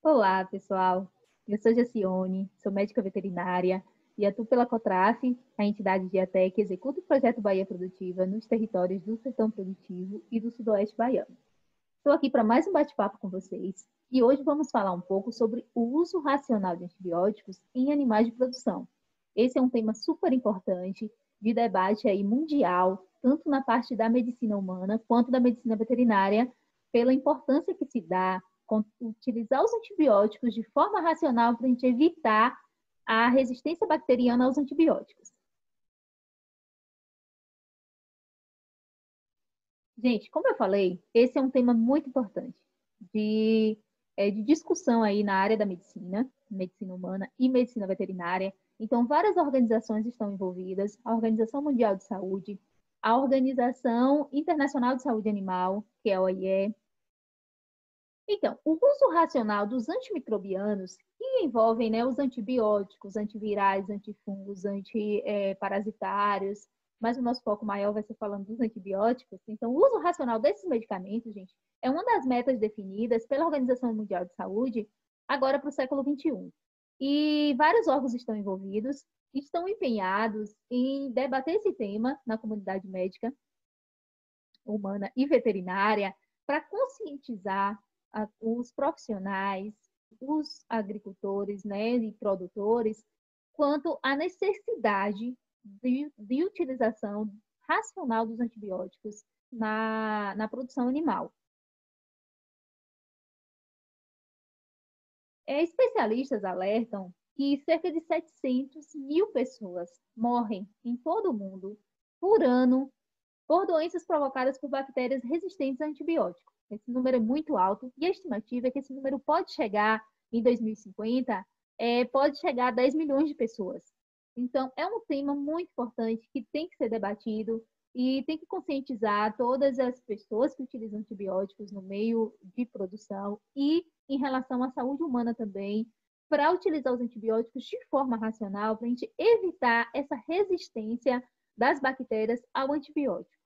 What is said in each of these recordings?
Olá, pessoal. Eu sou Jacione, sou médica veterinária e atuo pela COTRAF, a entidade de ATE que executa o projeto Bahia Produtiva nos territórios do Sertão Produtivo e do Sudoeste Baiano. Estou aqui para mais um bate-papo com vocês e hoje vamos falar um pouco sobre o uso racional de antibióticos em animais de produção. Esse é um tema super importante de debate aí mundial, tanto na parte da medicina humana quanto da medicina veterinária, pela importância que se dá utilizar os antibióticos de forma racional para a gente evitar a resistência bacteriana aos antibióticos. Gente, como eu falei, esse é um tema muito importante de discussão aí na área da medicina, medicina humana e medicina veterinária. Então, várias organizações estão envolvidas, a Organização Mundial de Saúde, a Organização Internacional de Saúde Animal, que é a OIE. Então, o uso racional dos antimicrobianos, que envolvem, né, os antibióticos, antivirais, antifungos, antiparasitários, mas o nosso foco maior vai ser falando dos antibióticos. Então, o uso racional desses medicamentos, gente, é uma das metas definidas pela Organização Mundial de Saúde agora para o século XXI. E vários órgãos estão envolvidos, estão empenhados em debater esse tema na comunidade médica, humana e veterinária para conscientizar os profissionais, os agricultores, né, e produtores, quanto à necessidade de utilização racional dos antibióticos na produção animal. Especialistas alertam que cerca de 700 mil pessoas morrem em todo o mundo por ano por doenças provocadas por bactérias resistentes a antibióticos. Esse número é muito alto e a estimativa é que esse número pode chegar, em 2050, pode chegar a 10 milhões de pessoas. Então, é um tema muito importante que tem que ser debatido e tem que conscientizar todas as pessoas que utilizam antibióticos no meio de produção e em relação à saúde humana também, para utilizar os antibióticos de forma racional, para a gente evitar essa resistência das bactérias ao antibiótico.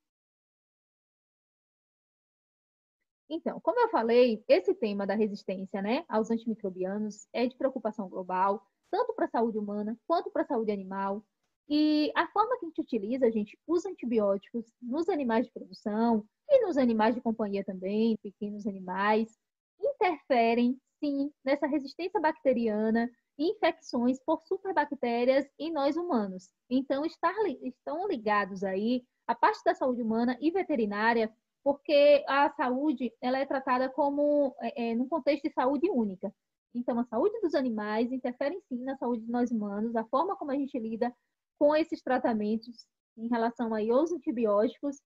Então, como eu falei, esse tema da resistência, né, aos antimicrobianos é de preocupação global, tanto para a saúde humana quanto para a saúde animal. E a forma que a gente utiliza, a gente usa antibióticos nos animais de produção e nos animais de companhia também, pequenos animais, interferem, sim, nessa resistência bacteriana e infecções por superbactérias em nós humanos. Então, estão ligados aí a parte da saúde humana e veterinária porque a saúde ela é tratada como num contexto de saúde única. Então, a saúde dos animais interfere sim na saúde de nós humanos, a forma como a gente lida com esses tratamentos em relação aí aos antibióticos.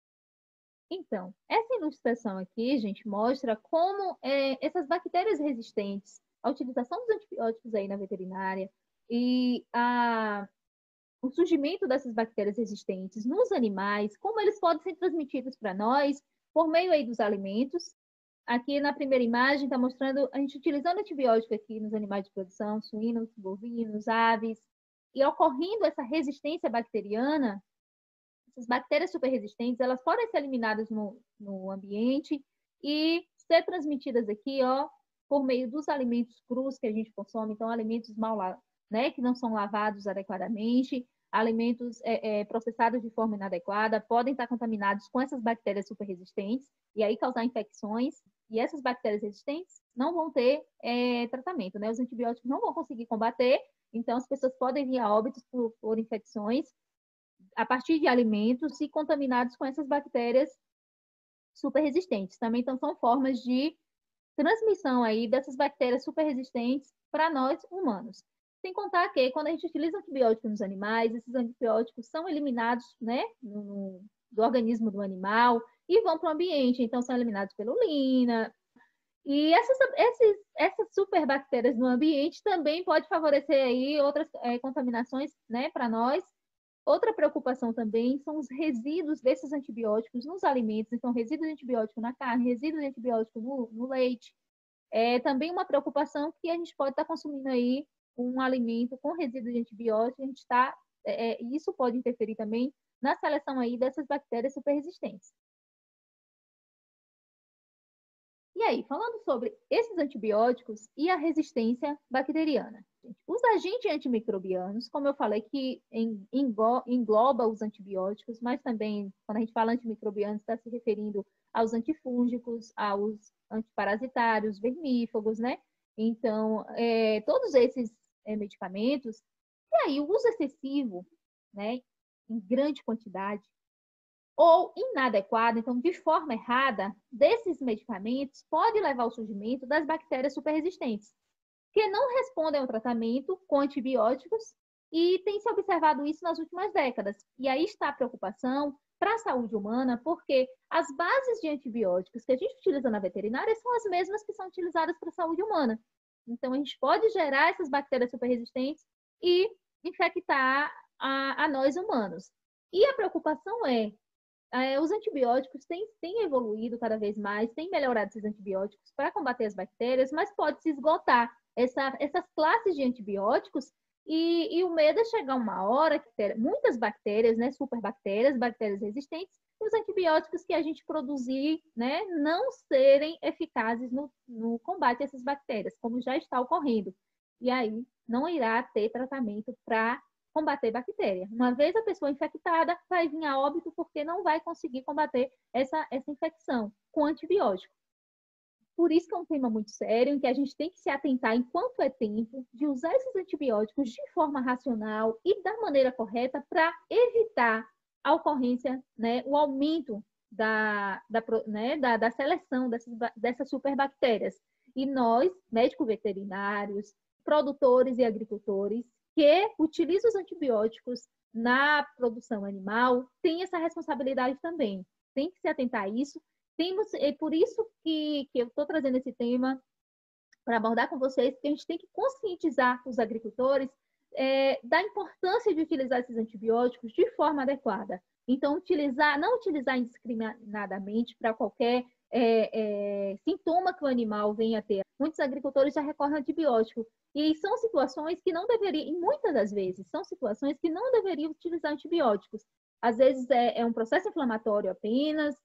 Então, essa ilustração aqui, gente, mostra como essas bactérias resistentes, a utilização dos antibióticos aí na veterinária e o surgimento dessas bactérias resistentes nos animais, como eles podem ser transmitidos para nós por meio aí dos alimentos. Aqui na primeira imagem está mostrando a gente utilizando antibiótico aqui nos animais de produção, suínos, bovinos, aves, e ocorrendo essa resistência bacteriana, essas bactérias super resistentes, elas podem ser eliminadas no ambiente e ser transmitidas aqui, ó, por meio dos alimentos crus que a gente consome, então alimentos mal, né, que não são lavados adequadamente, alimentos processados de forma inadequada, podem estar contaminados com essas bactérias super resistentes e aí causar infecções. E essas bactérias resistentes não vão ter tratamento, né? Os antibióticos não vão conseguir combater, então as pessoas podem vir a óbitos por infecções a partir de alimentos e contaminados com essas bactérias super resistentes. Também então são formas de transmissão aí dessas bactérias super resistentes para nós humanos. Sem contar que quando a gente utiliza antibióticos nos animais, esses antibióticos são eliminados, né, do organismo do animal e vão para o ambiente. Então são eliminados pela urina. E essas superbactérias no ambiente também pode favorecer aí outras contaminações, né, para nós. Outra preocupação também são os resíduos desses antibióticos nos alimentos, então resíduo de antibiótico na carne, resíduo de antibiótico no leite. É também uma preocupação que a gente pode estar consumindo aí um alimento com resíduo de antibiótico, a gente isso pode interferir também na seleção aí dessas bactérias super resistentes. E aí, falando sobre esses antibióticos e a resistência bacteriana. Os agentes antimicrobianos, como eu falei, que engloba os antibióticos, mas também, quando a gente fala antimicrobianos, está se referindo aos antifúngicos, aos antiparasitários, vermífagos, né? Então, todos esses medicamentos, e aí o uso excessivo, né, em grande quantidade, ou inadequada, então de forma errada, desses medicamentos pode levar ao surgimento das bactérias superresistentes, que não respondem ao tratamento com antibióticos e tem se observado isso nas últimas décadas. E aí está a preocupação para a saúde humana, porque as bases de antibióticos que a gente utiliza na veterinária são as mesmas que são utilizadas para a saúde humana. Então, a gente pode gerar essas bactérias superresistentes e infectar a nós humanos. E a preocupação os antibióticos têm evoluído cada vez mais, têm melhorado esses antibióticos para combater as bactérias, mas pode se esgotar essas classes de antibióticos e o medo é chegar uma hora que ter muitas bactérias, né, superbactérias, bactérias resistentes, e os antibióticos que a gente produzir, né, não serem eficazes no combate a essas bactérias, como já está ocorrendo. E aí não irá ter tratamento para combater bactéria. Uma vez a pessoa infectada, vai vir a óbito porque não vai conseguir combater essa infecção com antibiótico. Por isso que é um tema muito sério, em que a gente tem que se atentar enquanto é tempo de usar esses antibióticos de forma racional e da maneira correta para evitar a ocorrência, né, o aumento da seleção dessas superbactérias. E nós, médicos veterinários, produtores e agricultores, que utilizam os antibióticos na produção animal, tem essa responsabilidade também. Tem que se atentar a isso. É por isso que eu estou trazendo esse tema para abordar com vocês, porque a gente tem que conscientizar os agricultores da importância de utilizar esses antibióticos de forma adequada. Então, não utilizar indiscriminadamente para qualquer sintoma que o animal venha a ter. Muitos agricultores já recorrem a antibiótico. E são situações que não deveriam, e muitas das vezes, são situações que não deveriam utilizar antibióticos. Às vezes é um processo inflamatório apenas,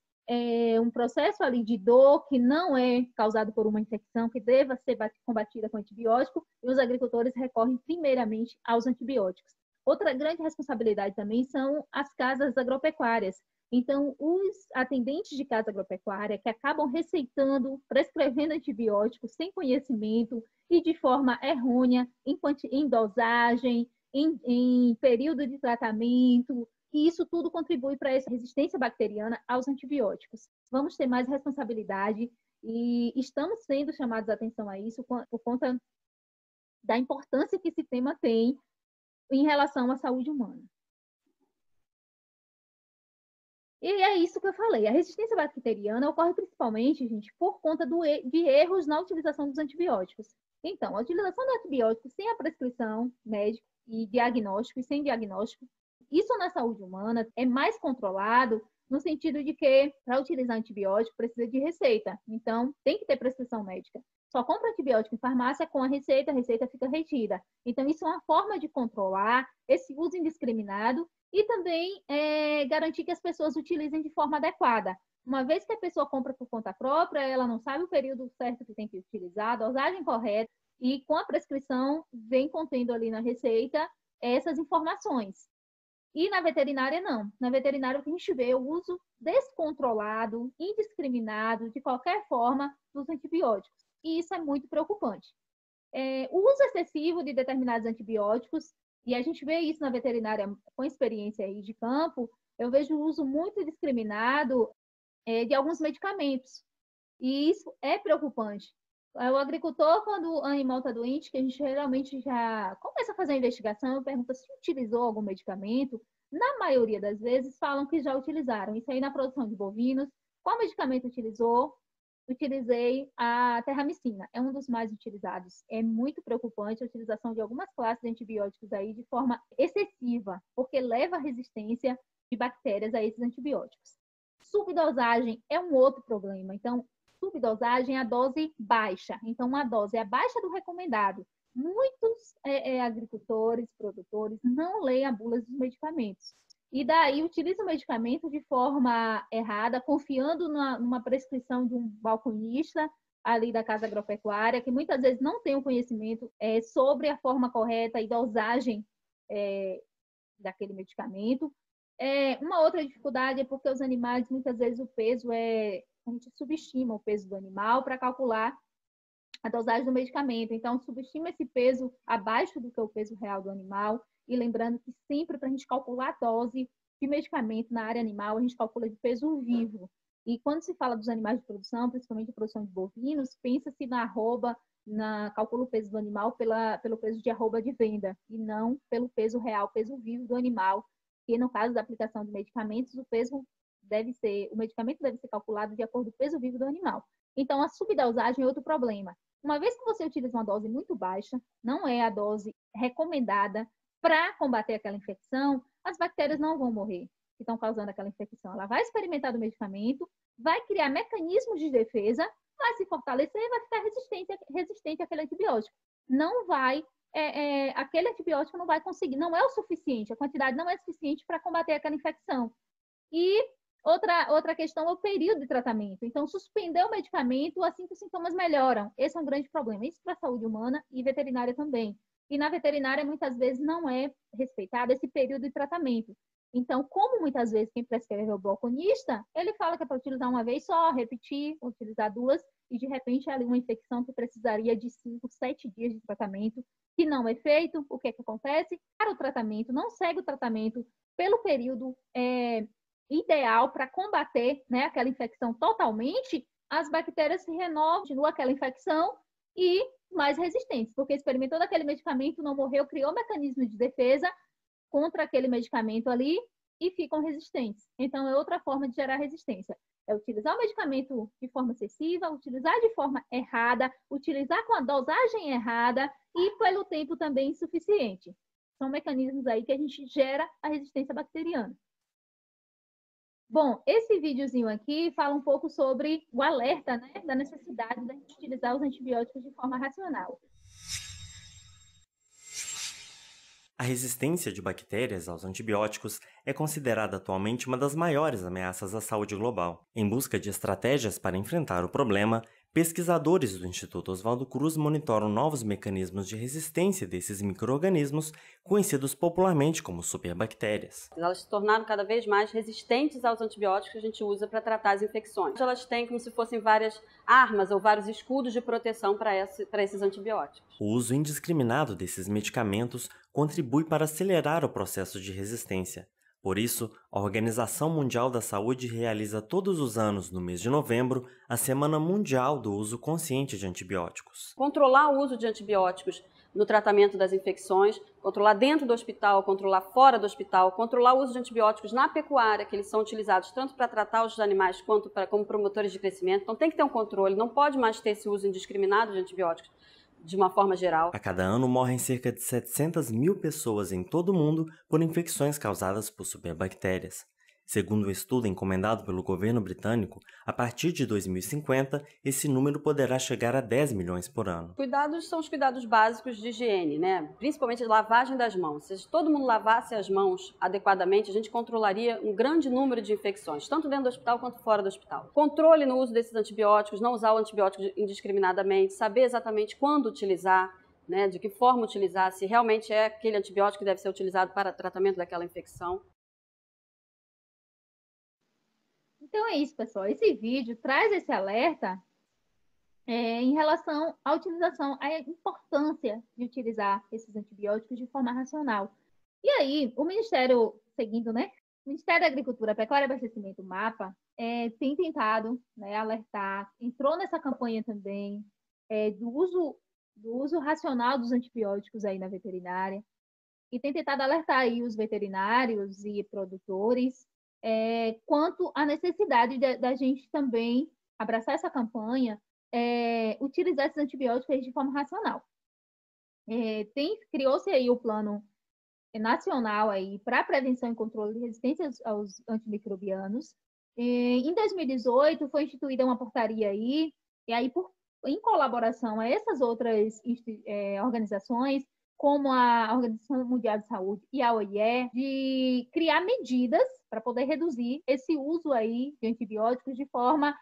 um processo ali de dor que não é causado por uma infecção, que deva ser combatida com antibiótico, e os agricultores recorrem primeiramente aos antibióticos. Outra grande responsabilidade também são as casas agropecuárias. Então, os atendentes de casa agropecuária que acabam receitando, prescrevendo antibióticos sem conhecimento e de forma errônea, em dosagem, em período de tratamento, e isso tudo contribui para essa resistência bacteriana aos antibióticos. Vamos ter mais responsabilidade e estamos sendo chamados a atenção a isso por conta da importância que esse tema tem em relação à saúde humana. E é isso que eu falei. A resistência bacteriana ocorre principalmente, gente, por conta de erros na utilização dos antibióticos. Então, a utilização do antibiótico sem a prescrição médica e diagnóstico e sem diagnóstico, isso na saúde humana é mais controlado no sentido de que, para utilizar antibiótico, precisa de receita. Então, tem que ter prescrição médica. Só compra antibiótico em farmácia com a receita fica retida. Então, isso é uma forma de controlar esse uso indiscriminado e também garantir que as pessoas utilizem de forma adequada. Uma vez que a pessoa compra por conta própria, ela não sabe o período certo que tem que utilizar, a dosagem correta, e com a prescrição vem contendo ali na receita essas informações. E na veterinária, não. Na veterinária, o que a gente vê é o uso descontrolado, indiscriminado, de qualquer forma, dos antibióticos. E isso é muito preocupante. O uso excessivo de determinados antibióticos, e a gente vê isso na veterinária com experiência aí de campo, eu vejo o uso muito indiscriminado de alguns medicamentos. E isso é preocupante. O agricultor, quando o animal está doente, que a gente geralmente já começa a fazer a investigação, pergunta se utilizou algum medicamento. Na maioria das vezes, falam que já utilizaram. Isso aí na produção de bovinos. Qual medicamento utilizou? Utilizei a terramicina. É um dos mais utilizados. É muito preocupante a utilização de algumas classes de antibióticos aí de forma excessiva, porque leva à resistência de bactérias a esses antibióticos. Subdosagem é um outro problema. Então, subdosagem é a dose baixa. Então, uma dose abaixo do recomendado. Muitos agricultores, produtores, não leem a bula dos medicamentos. E daí utilizam o medicamento de forma errada, confiando numa prescrição de um balconista ali da casa agropecuária, que muitas vezes não tem o conhecimento sobre a forma correta e dosagem daquele medicamento. Uma outra dificuldade é porque os animais, muitas vezes, a gente subestima o peso do animal para calcular a dosagem do medicamento. Então, subestima esse peso abaixo do que é o peso real do animal. E lembrando que sempre, para a gente calcular a dose de medicamento na área animal, a gente calcula de peso vivo. E quando se fala dos animais de produção, principalmente a produção de bovinos, pensa-se na arroba, calcula o peso do animal pelo peso de arroba de venda, e não pelo peso real, peso vivo do animal, que no caso da aplicação de medicamentos, o medicamento deve ser calculado de acordo com o peso vivo do animal. Então, a subdosagem é outro problema. Uma vez que você utiliza uma dose muito baixa, não é a dose recomendada para combater aquela infecção, as bactérias não vão morrer que estão causando aquela infecção. Ela vai experimentar o medicamento, vai criar mecanismos de defesa, vai se fortalecer e vai ficar resistente àquele antibiótico. Não vai, aquele antibiótico não vai conseguir, não é o suficiente, a quantidade não é suficiente para combater aquela infecção. E outra questão é o período de tratamento. Então, suspender o medicamento assim que os sintomas melhoram. Esse é um grande problema. Isso para a saúde humana e veterinária também. E na veterinária, muitas vezes, não é respeitado esse período de tratamento. Então, como muitas vezes quem prescreve é o balconista, ele fala que é para utilizar uma vez só, repetir, utilizar duas, e de repente é ali uma infecção que precisaria de 5, 7 dias de tratamento, que não é feito. O que é que acontece? Para o tratamento, não segue o tratamento pelo período ideal para combater, né, aquela infecção totalmente, as bactérias se renovam, continua aquela infecção e mais resistentes, porque experimentou daquele medicamento, não morreu, criou mecanismos de defesa contra aquele medicamento ali e ficam resistentes. Então, é outra forma de gerar resistência. É utilizar o medicamento de forma excessiva, utilizar de forma errada, utilizar com a dosagem errada e pelo tempo também insuficiente. São mecanismos aí que a gente gera a resistência bacteriana. Bom, esse videozinho aqui fala um pouco sobre o alerta, né, da necessidade de a gente utilizar os antibióticos de forma racional. A resistência de bactérias aos antibióticos é considerada atualmente uma das maiores ameaças à saúde global. Em busca de estratégias para enfrentar o problema, pesquisadores do Instituto Oswaldo Cruz monitoram novos mecanismos de resistência desses micro-organismos, conhecidos popularmente como superbactérias. Elas se tornaram cada vez mais resistentes aos antibióticos que a gente usa para tratar as infecções. Elas têm como se fossem várias armas ou vários escudos de proteção para esses antibióticos. O uso indiscriminado desses medicamentos contribui para acelerar o processo de resistência. Por isso, a Organização Mundial da Saúde realiza todos os anos, no mês de novembro, a Semana Mundial do Uso Consciente de Antibióticos. Controlar o uso de antibióticos no tratamento das infecções, controlar dentro do hospital, controlar fora do hospital, controlar o uso de antibióticos na pecuária, que eles são utilizados tanto para tratar os animais quanto como promotores de crescimento. Então tem que ter um controle, não pode mais ter esse uso indiscriminado de antibióticos de uma forma geral. A cada ano morrem cerca de 700 mil pessoas em todo o mundo por infecções causadas por superbactérias. Segundo um estudo encomendado pelo governo britânico, a partir de 2050, esse número poderá chegar a 10 milhões por ano. Cuidados são os cuidados básicos de higiene, né? Principalmente a lavagem das mãos. Se todo mundo lavasse as mãos adequadamente, a gente controlaria um grande número de infecções, tanto dentro do hospital quanto fora do hospital. Controle no uso desses antibióticos, não usar o antibiótico indiscriminadamente, saber exatamente quando utilizar, né? De que forma utilizar, se realmente é aquele antibiótico que deve ser utilizado para tratamento daquela infecção. Então é isso, pessoal. Esse vídeo traz esse alerta em relação à utilização, à importância de utilizar esses antibióticos de forma racional. E aí, o Ministério, seguindo, né? O Ministério da Agricultura, Pecuária e Abastecimento, MAPA, tem tentado, né, alertar, entrou nessa campanha também do uso racional dos antibióticos aí na veterinária, e tem tentado alertar aí os veterinários e produtores quanto à necessidade da gente também abraçar essa campanha, utilizar esses antibióticos de forma racional. Criou-se aí o plano nacional aí para prevenção e controle de resistência aos antimicrobianos. Em 2018 foi instituída uma portaria aí, e aí em colaboração a essas outras organizações, como a Organização Mundial de Saúde e a OIE, de criar medidas para poder reduzir esse uso aí de antibióticos de forma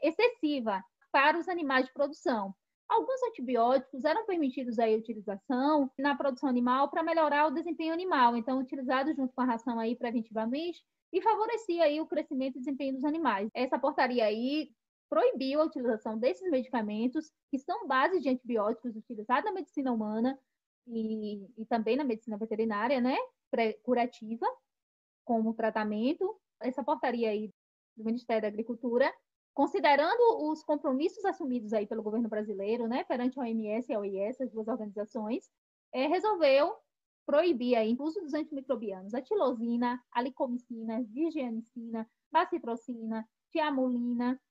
excessiva. para os animais de produção. Alguns antibióticos eram permitidos a utilização na produção animal para melhorar o desempenho animal, então utilizados junto com a ração aí preventivamente e favorecia aí o crescimento e desempenho dos animais. Essa portaria aí proibiu a utilização desses medicamentos, que são bases de antibióticos utilizados na medicina humana e também na medicina veterinária, né, curativa, como tratamento. Essa portaria aí do Ministério da Agricultura, considerando os compromissos assumidos aí pelo governo brasileiro, né, perante a OMS e a OIE, as duas organizações, resolveu proibir aí o uso dos antimicrobianos, a tilosina, a licomicina, vigianicina, bacitrocina, tiamulina,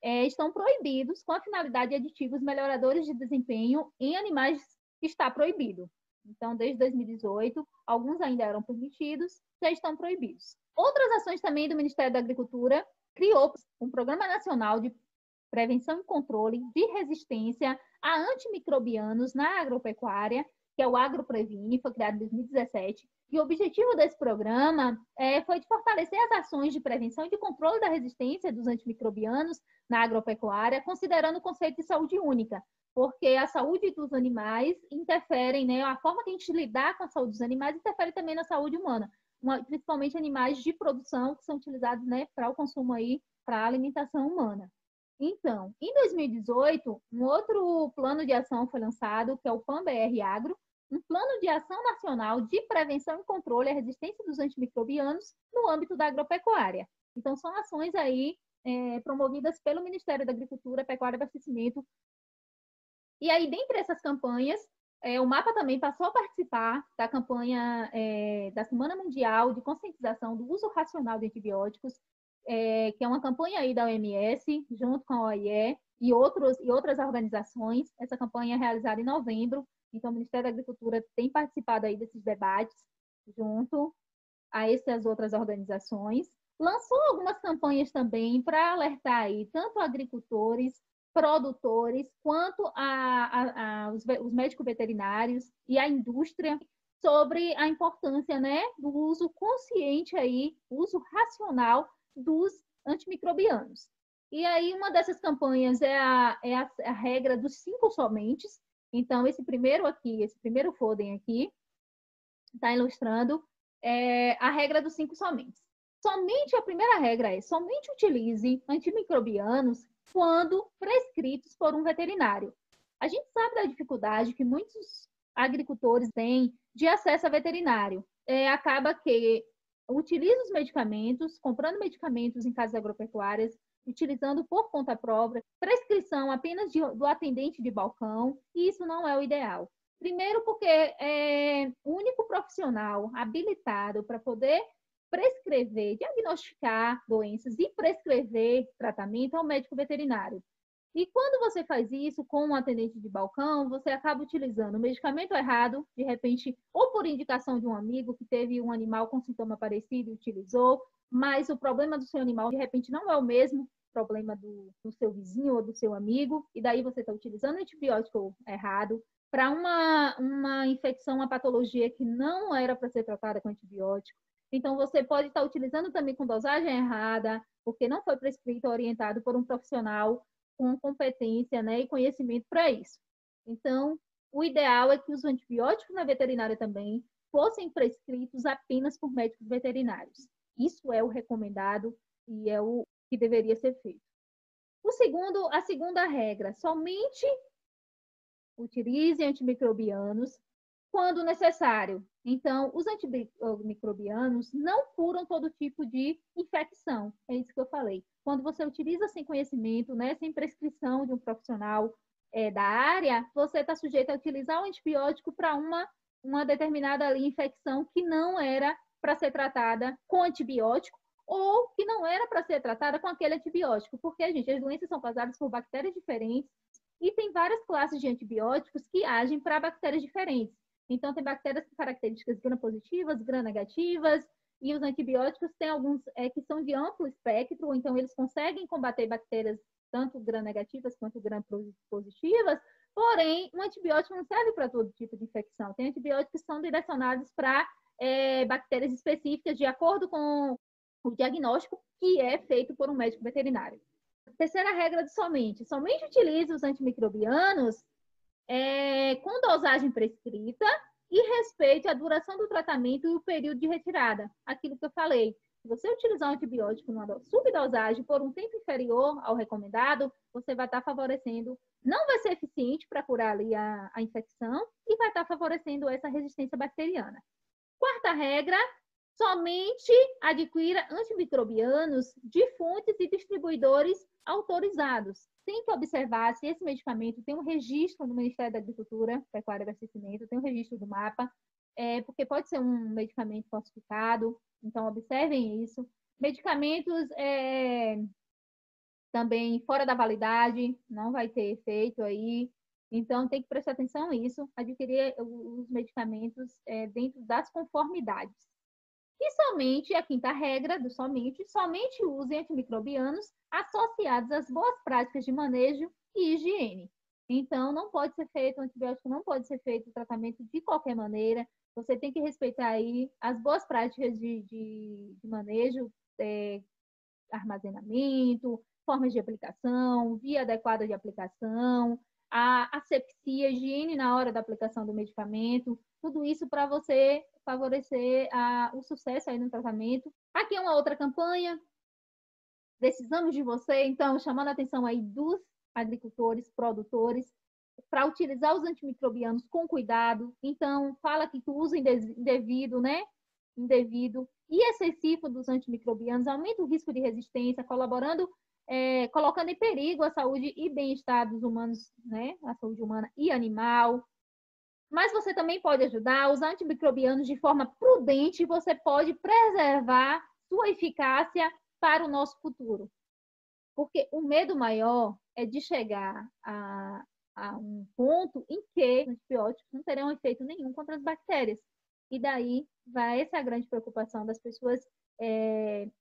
estão proibidos com a finalidade de aditivos melhoradores de desempenho em animais que está proibido. Então, desde 2018, alguns ainda eram permitidos, já estão proibidos. Outras ações também do Ministério da Agricultura criou um Programa Nacional de Prevenção e Controle de Resistência a Antimicrobianos na Agropecuária, que é o AgroPrevine, foi criado em 2017. E o objetivo desse programa foi de fortalecer as ações de prevenção e de controle da resistência dos antimicrobianos na agropecuária, considerando o conceito de saúde única, porque a saúde dos animais interfere, né, a forma que a gente lidar com a saúde dos animais interfere também na saúde humana, principalmente animais de produção que são utilizados, né, para o consumo aí, para a alimentação humana. Então, em 2018, um outro plano de ação foi lançado, que é o PAN-BR Agro, um plano de ação nacional de prevenção e controle à resistência dos antimicrobianos no âmbito da agropecuária. Então, são ações aí promovidas pelo Ministério da Agricultura, Pecuária e Abastecimento. E aí, dentre essas campanhas, o MAPA também passou a participar da campanha da Semana Mundial de Conscientização do Uso Racional de Antibióticos, que é uma campanha aí da OMS, junto com a OIE e outras organizações. Essa campanha é realizada em novembro, então o Ministério da Agricultura tem participado aí desses debates, junto a essas outras organizações. Lançou algumas campanhas também para alertar aí tanto agricultores, produtores, quanto os médicos veterinários e a indústria sobre a importância, né, do uso consciente aí, uso racional dos antimicrobianos. E aí uma dessas campanhas é a regra dos 5 somentes. Então, esse primeiro folder aqui, está ilustrando a regra dos 5 somentes. Somente a primeira regra é: somente utilize antimicrobianos quando prescritos por um veterinário. A gente sabe da dificuldade que muitos agricultores têm de acesso a veterinário. Acaba que utiliza os medicamentos, comprando medicamentos em casas agropecuárias, utilizando por conta própria, prescrição apenas do atendente de balcão, e isso não é o ideal. Primeiro porque o único profissional habilitado para poder prescrever, diagnosticar doenças e prescrever tratamento é o médico veterinário. E quando você faz isso com um atendente de balcão, você acaba utilizando o medicamento errado, de repente, ou por indicação de um amigo que teve um animal com sintoma parecido e utilizou, mas o problema do seu animal, de repente, não é o mesmo problema do seu vizinho ou do seu amigo, e daí você está utilizando antibiótico errado para uma infecção, uma patologia que não era para ser tratada com antibiótico. Então, você pode estar utilizando também com dosagem errada, porque não foi prescrito ou orientado por um profissional com competência, né, e conhecimento para isso. Então, o ideal é que os antibióticos na veterinária também fossem prescritos apenas por médicos veterinários. Isso é o recomendado e é o que deveria ser feito. A segunda regra: somente utilize antimicrobianos quando necessário. Então, os antimicrobianos não curam todo tipo de infecção. É isso que eu falei. Quando você utiliza sem conhecimento, né, sem prescrição de um profissional da área, você está sujeito a utilizar o antibiótico para uma determinada infecção que não era para ser tratada com antibiótico ou que não era para ser tratada com aquele antibiótico. Porque, gente, as doenças são causadas por bactérias diferentes e tem várias classes de antibióticos que agem para bactérias diferentes. Então, tem bactérias com características gram-positivas, gram-negativas, e os antibióticos têm alguns que são de amplo espectro, então eles conseguem combater bactérias tanto gram-negativas quanto gram-positivas, porém, um antibiótico não serve para todo tipo de infecção. Tem antibióticos que são direcionados para bactérias específicas, de acordo com o diagnóstico que é feito por um médico veterinário. Terceira regra do somente. Somente utilize os antimicrobianos com dosagem prescrita e respeite a duração do tratamento e o período de retirada. Aquilo que eu falei. Se você utilizar um antibiótico numa subdosagem por um tempo inferior ao recomendado, você vai estar favorecendo, não vai ser eficiente para curar ali a infecção e vai estar favorecendo essa resistência bacteriana. Quarta regra, somente adquira antimicrobianos de fontes e distribuidores autorizados. Tem que observar se esse medicamento tem um registro no Ministério da Agricultura, Pecuária e Abastecimento, tem um registro do MAPA, porque pode ser um medicamento falsificado, então observem isso. Medicamentos também fora da validade, não vai ter efeito aí, então tem que prestar atenção nisso, adquirir os medicamentos dentro das conformidades. E somente, a quinta regra do somente use antimicrobianos associados às boas práticas de manejo e higiene. Então, não pode ser feito, o antibiótico não pode ser feito o tratamento de qualquer maneira, você tem que respeitar aí as boas práticas de manejo, armazenamento, formas de aplicação, via adequada de aplicação, a asepsia, higiene na hora da aplicação do medicamento, tudo isso para você favorecer o sucesso aí no tratamento. Aqui é uma outra campanha, precisamos de você, então, chamando a atenção aí dos agricultores, produtores, para utilizar os antimicrobianos com cuidado. Então, fala que o uso indevido, né? Indevido e excessivo dos antimicrobianos aumenta o risco de resistência, colocando em perigo a saúde e bem-estar dos humanos, né? A saúde humana e animal. Mas você também pode ajudar a usar antimicrobianos de forma prudente, você pode preservar sua eficácia para o nosso futuro. Porque o medo maior é de chegar a um ponto em que os antibióticos não terão efeito nenhum contra as bactérias. E daí, essa é a grande preocupação das pessoas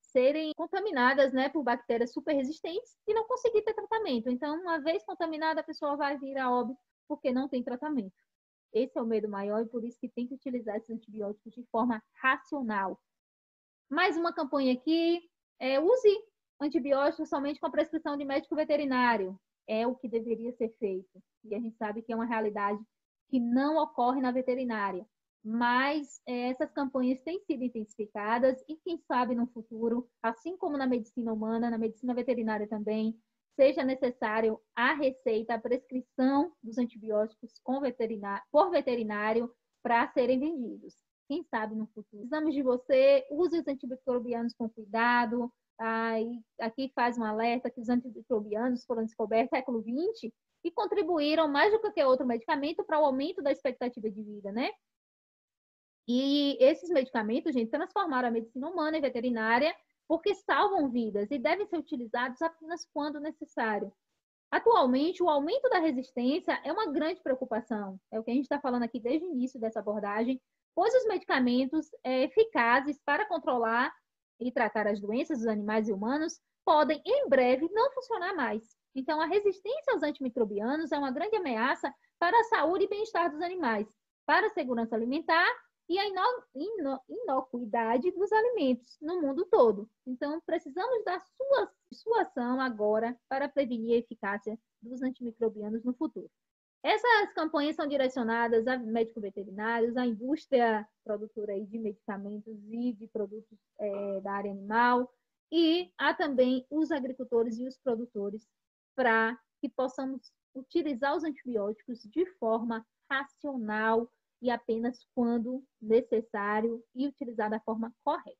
serem contaminadas, né, por bactérias super resistentes e não conseguir ter tratamento. Então, uma vez contaminada, a pessoa vai vir a óbito porque não tem tratamento. Esse é o medo maior e por isso que tem que utilizar esses antibióticos de forma racional. Mais uma campanha aqui, use antibióticos somente com a prescrição de médico veterinário. É o que deveria ser feito. E a gente sabe que é uma realidade que não ocorre na veterinária. Mas essas campanhas têm sido intensificadas e quem sabe no futuro, assim como na medicina humana, na medicina veterinária também, seja necessário a receita, a prescrição dos antibióticos por veterinário para serem vendidos. Quem sabe no futuro. Precisamos de você, use os antimicrobianos com cuidado. Aqui faz um alerta que os antimicrobianos foram descobertos no século XX e contribuíram mais do que qualquer outro medicamento para o aumento da expectativa de vida, né? E esses medicamentos, gente, transformaram a medicina humana e veterinária porque salvam vidas e devem ser utilizados apenas quando necessário. Atualmente, o aumento da resistência é uma grande preocupação. É o que a gente está falando aqui desde o início dessa abordagem, pois os medicamentos eficazes para controlar e tratar as doenças dos animais e humanos podem, em breve, não funcionar mais. Então, a resistência aos antimicrobianos é uma grande ameaça para a saúde e bem-estar dos animais, para a segurança alimentar e a inocuidade dos alimentos no mundo todo. Então, precisamos da sua ação agora para prevenir a eficácia dos antimicrobianos no futuro. Essas campanhas são direcionadas a médicos veterinários, à indústria produtora de medicamentos e de produtos da área animal e a também os agricultores e os produtores para que possamos utilizar os antibióticos de forma racional e apenas quando necessário e utilizar da forma correta.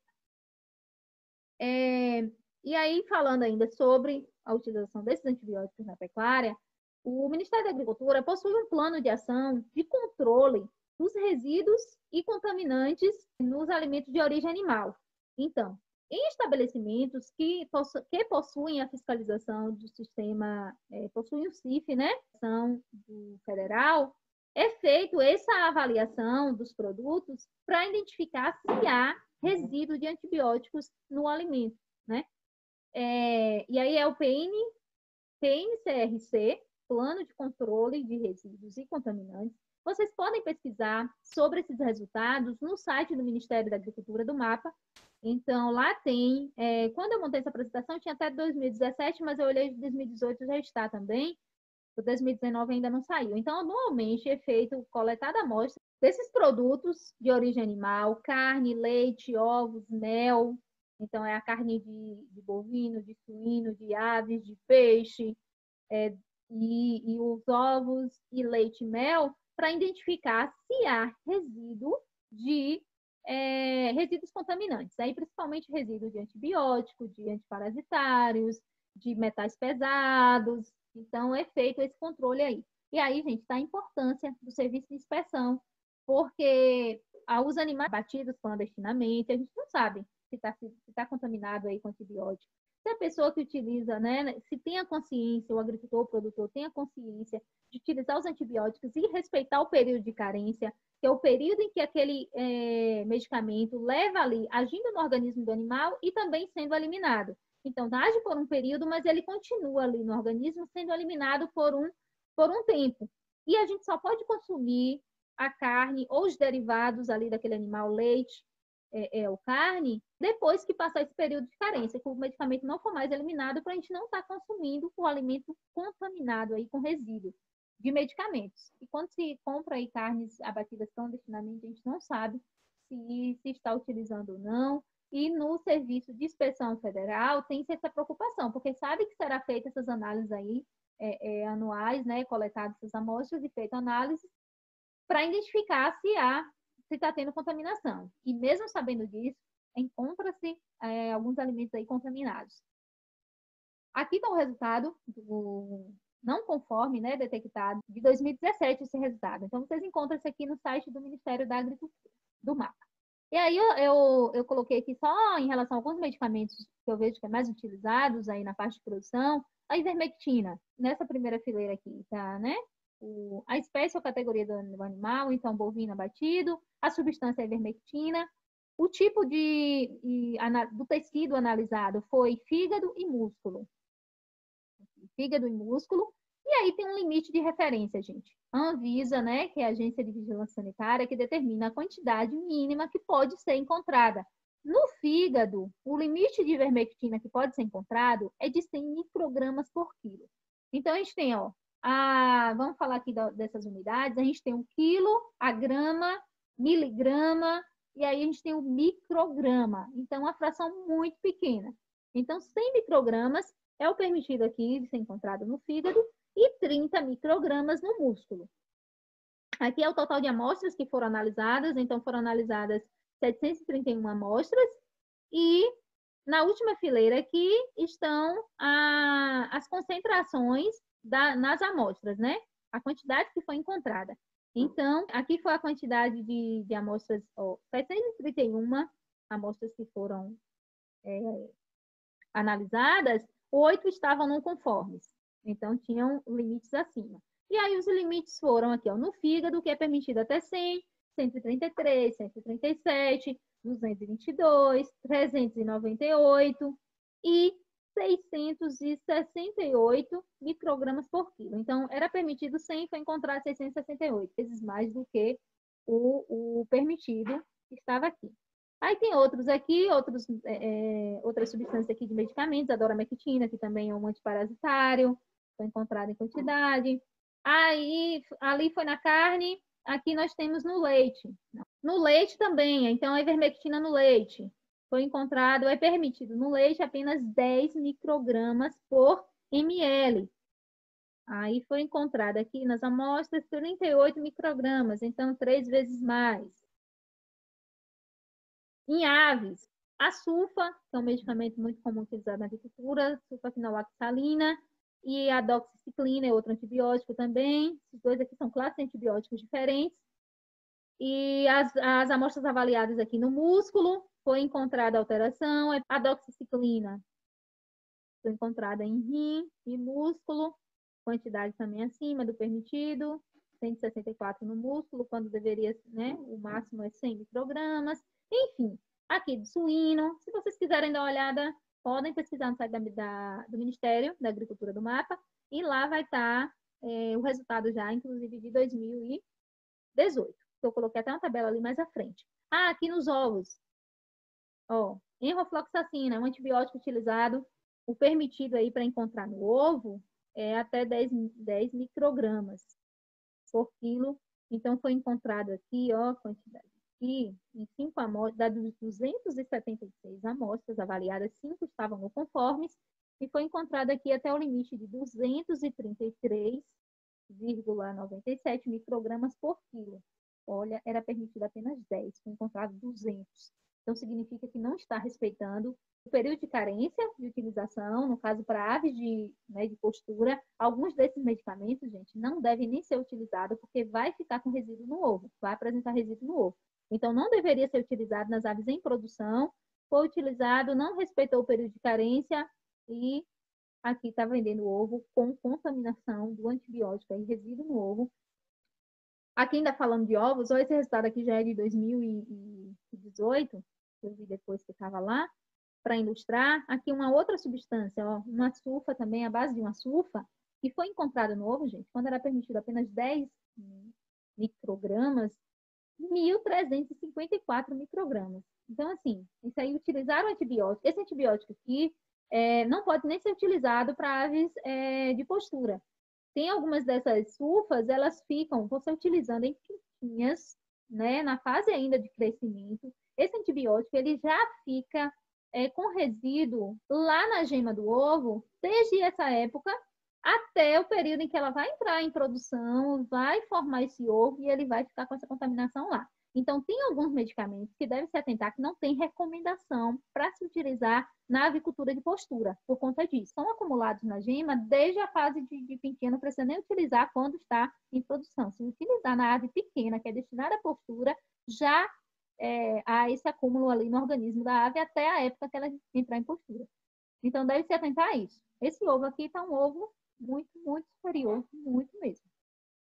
E aí, falando ainda sobre a utilização desses antibióticos na pecuária, o Ministério da Agricultura possui um plano de ação de controle dos resíduos e contaminantes nos alimentos de origem animal. Então, em estabelecimentos que possuem a fiscalização do sistema, possuem o CIF, né, do federal, é feito essa avaliação dos produtos para identificar se há resíduo de antibióticos no alimento, né? E aí é o PNCRC, Plano de Controle de Resíduos e Contaminantes. Vocês podem pesquisar sobre esses resultados no site do Ministério da Agricultura do MAPA Então, lá tem, quando eu montei essa apresentação, tinha até 2017, mas eu olhei de 2018 já está também. O 2019 ainda não saiu. Então, anualmente é feito coletada amostra desses produtos de origem animal, carne, leite, ovos, mel. Então, é a carne de bovino, de suíno, de aves, de peixe, e os ovos e leite e mel, para identificar se há resíduo de resíduos contaminantes. Aí, principalmente resíduos de antibiótico, de antiparasitários, de metais pesados. Então, é feito esse controle aí. E aí, gente, está a importância do serviço de inspeção, porque os animais batidos clandestinamente, a gente não sabe se tá contaminado aí com antibiótico. Se a pessoa que utiliza, né, se tem a consciência, o agricultor, o produtor tem a consciência de utilizar os antibióticos e respeitar o período de carência, que é o período em que aquele medicamento leva ali, agindo no organismo do animal e também sendo eliminado. Então, age por um período, mas ele continua ali no organismo sendo eliminado por um tempo. E a gente só pode consumir a carne ou os derivados ali daquele animal, leite, ou carne, depois que passar esse período de carência, que o medicamento não for mais eliminado, para a gente não estar consumindo o alimento contaminado aí com resíduo de medicamentos. E quando se compra aí carnes abatidas clandestinamente, a gente não sabe se está utilizando ou não. E no Serviço de Inspeção Federal tem-se essa preocupação, porque sabe que será feita essas análises aí anuais, né, coletadas essas amostras e feita análise para identificar se está tendo contaminação. E mesmo sabendo disso, encontra-se alguns alimentos aí contaminados. Aqui está o resultado do não conforme, né, detectado de 2017 esse resultado. Então, vocês encontram isso aqui no site do Ministério da Agricultura, do MAPA. E aí eu coloquei aqui só em relação a alguns medicamentos que eu vejo que é mais utilizados aí na parte de produção, a ivermectina, nessa primeira fileira aqui, tá, né? A espécie ou categoria do animal, então bovino abatido, a substância ivermectina, o tipo do tecido analisado foi fígado e músculo. Fígado e músculo. E aí tem um limite de referência, gente. A Anvisa, né, que é a Agência de Vigilância Sanitária, que determina a quantidade mínima que pode ser encontrada. No fígado, o limite de ivermectina que pode ser encontrado é de 100 microgramas por quilo. Então, a gente tem, vamos falar aqui dessas unidades, a gente tem o quilo, a grama, miligrama, e aí a gente tem o micrograma. Então, uma fração muito pequena. Então, 100 microgramas é o permitido aqui de ser encontrado no fígado e 30 microgramas no músculo. Aqui é o total de amostras que foram analisadas, então foram analisadas 731 amostras e na última fileira aqui estão as concentrações nas amostras, né? A quantidade que foi encontrada. Então, aqui foi a quantidade de amostras, 731 amostras que foram analisadas, 8 estavam não conformes. Então, tinham limites acima. E aí, os limites foram aqui, no fígado, que é permitido até 100, 133, 137, 222, 398 e 668 microgramas por quilo. Então, era permitido 100, foi encontrado 668, vezes mais do que o permitido que estava aqui. Aí tem outros aqui, outras substâncias aqui de medicamentos, a doramectina, que também é um antiparasitário, foi encontrado em quantidade. Aí, ali foi na carne, aqui nós temos no leite. No leite também, então a ivermectina no leite. Foi encontrado, é permitido no leite apenas 10 microgramas por ml. Aí foi encontrado aqui nas amostras 38 microgramas, então 3 vezes mais. Em aves, a sulfa, que é um medicamento muito comum utilizado na agricultura, sulfaquinolaxalina, e a doxiciclina é outro antibiótico também. Esses dois aqui são classes de antibióticos diferentes. E as amostras avaliadas aqui no músculo, foi encontrada alteração. A doxiciclina foi encontrada em rim e músculo, quantidade também acima do permitido, 164 no músculo, quando deveria, né, o máximo é 100 microgramas. Enfim, aqui do suíno, se vocês quiserem dar uma olhada, podem pesquisar no site do Ministério da Agricultura do MAPA, e lá vai estar o resultado já, inclusive, de 2018. Eu coloquei até uma tabela ali mais à frente. Aqui nos ovos. Ó, enrofloxacina é um antibiótico utilizado, o permitido aí para encontrar no ovo é até 10 microgramas por quilo. Então, foi encontrado aqui, ó, a quantidade aqui, em 5 amostras, das 276 amostras avaliadas, 5 estavam não conformes, e foi encontrado aqui até o limite de 233,97 microgramas por quilo. Olha, era permitido apenas 10, foi encontrado 200. Então, significa que não está respeitando o período de carência de utilização, no caso para aves de postura. Alguns desses medicamentos, gente, não devem nem ser utilizados, porque vai ficar com resíduo no ovo, vai apresentar resíduo no ovo. Então, não deveria ser utilizado nas aves em produção, foi utilizado, não respeitou o período de carência e aqui está vendendo ovo com contaminação do antibiótico, aí, resíduo no ovo. Aqui ainda falando de ovos, olha, esse resultado aqui já é de 2018, eu vi depois que estava lá, para ilustrar. Aqui uma outra substância, ó, uma sulfa também, a base de uma sulfa, que foi encontrada no ovo, gente, quando era permitido apenas 10 microgramas, 1.354 microgramas. Então, assim, isso aí utilizaram antibiótico. Esse antibiótico aqui não pode nem ser utilizado para aves de postura. Tem algumas dessas sulfas, elas ficam, você utilizando em pintinhas, né, na fase ainda de crescimento. Esse antibiótico, ele já fica com resíduo lá na gema do ovo, desde essa época até o período em que ela vai entrar em produção, vai formar esse ovo e ele vai ficar com essa contaminação lá. Então, tem alguns medicamentos que devem se atentar que não tem recomendação para se utilizar na avicultura de postura, por conta disso. São acumulados na gema desde a fase de pintinha, não precisa nem utilizar quando está em produção. Se utilizar na ave pequena, que é destinada à postura, já há esse acúmulo ali no organismo da ave até a época que ela entrar em postura. Então, deve se atentar a isso. Esse ovo aqui está um ovo muito, muito superior, muito mesmo.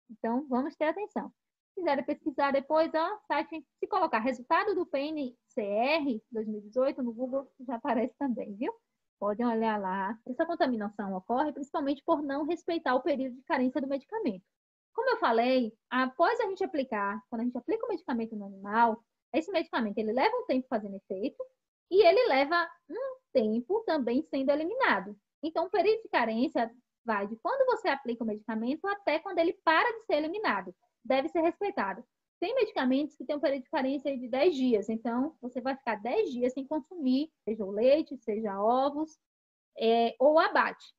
Então, vamos ter atenção. Se quiserem pesquisar depois, ó, site, se colocar resultado do PNCR 2018 no Google, já aparece também, viu? Podem olhar lá. Essa contaminação ocorre principalmente por não respeitar o período de carência do medicamento. Como eu falei, após a gente aplicar, quando a gente aplica o medicamento no animal, esse medicamento ele leva um tempo fazendo efeito e ele leva um tempo também sendo eliminado. Então, o período de carência vai de quando você aplica o medicamento até quando ele para de ser eliminado. Deve ser respeitado. Tem medicamentos que têm um período de carência de 10 dias, então você vai ficar 10 dias sem consumir, seja o leite, seja ovos, ou abate.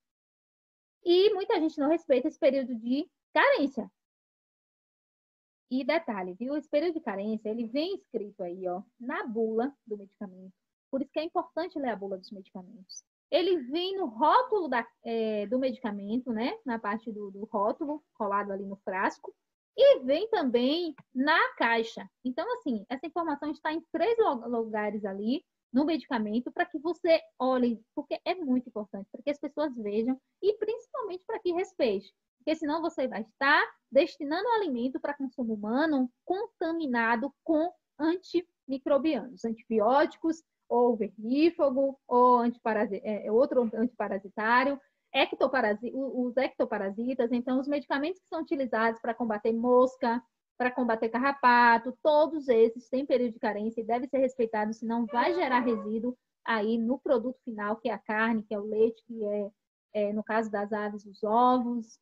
E muita gente não respeita esse período de carência. E detalhe, viu? Esse período de carência, ele vem escrito aí, ó, na bula do medicamento. Por isso que é importante ler a bula dos medicamentos. Ele vem no rótulo do medicamento, né? Na parte do rótulo, colado ali no frasco. E vem também na caixa. Então, assim, essa informação está em 3 lugares ali no medicamento para que você olhe, porque é muito importante, para que as pessoas vejam e principalmente para que respeite. Porque senão você vai estar destinando o alimento para consumo humano contaminado com antimicrobianos, antibióticos, ou vermífugo, ou outro antiparasitário, os ectoparasitas. Então, os medicamentos que são utilizados para combater mosca, para combater carrapato, todos esses têm período de carência e devem ser respeitados, senão vai gerar resíduo aí no produto final, que é a carne, que é o leite, que no caso das aves, os ovos.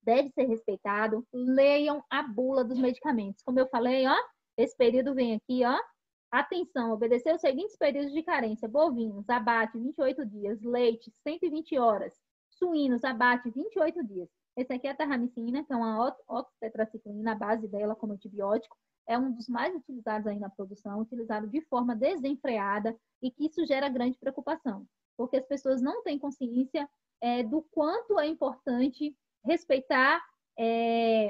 Deve ser respeitado. Leiam a bula dos medicamentos. Como eu falei, ó, esse período vem aqui, ó. Atenção, obedecer os seguintes períodos de carência: bovinos, abate 28 dias, leite 120 horas, suínos, abate 28 dias. Esse aqui é a terramicina, que é uma oxitetraciclina, a base dela como antibiótico, é um dos mais utilizados aí na produção, utilizado de forma desenfreada e que isso gera grande preocupação, porque as pessoas não têm consciência do quanto é importante respeitar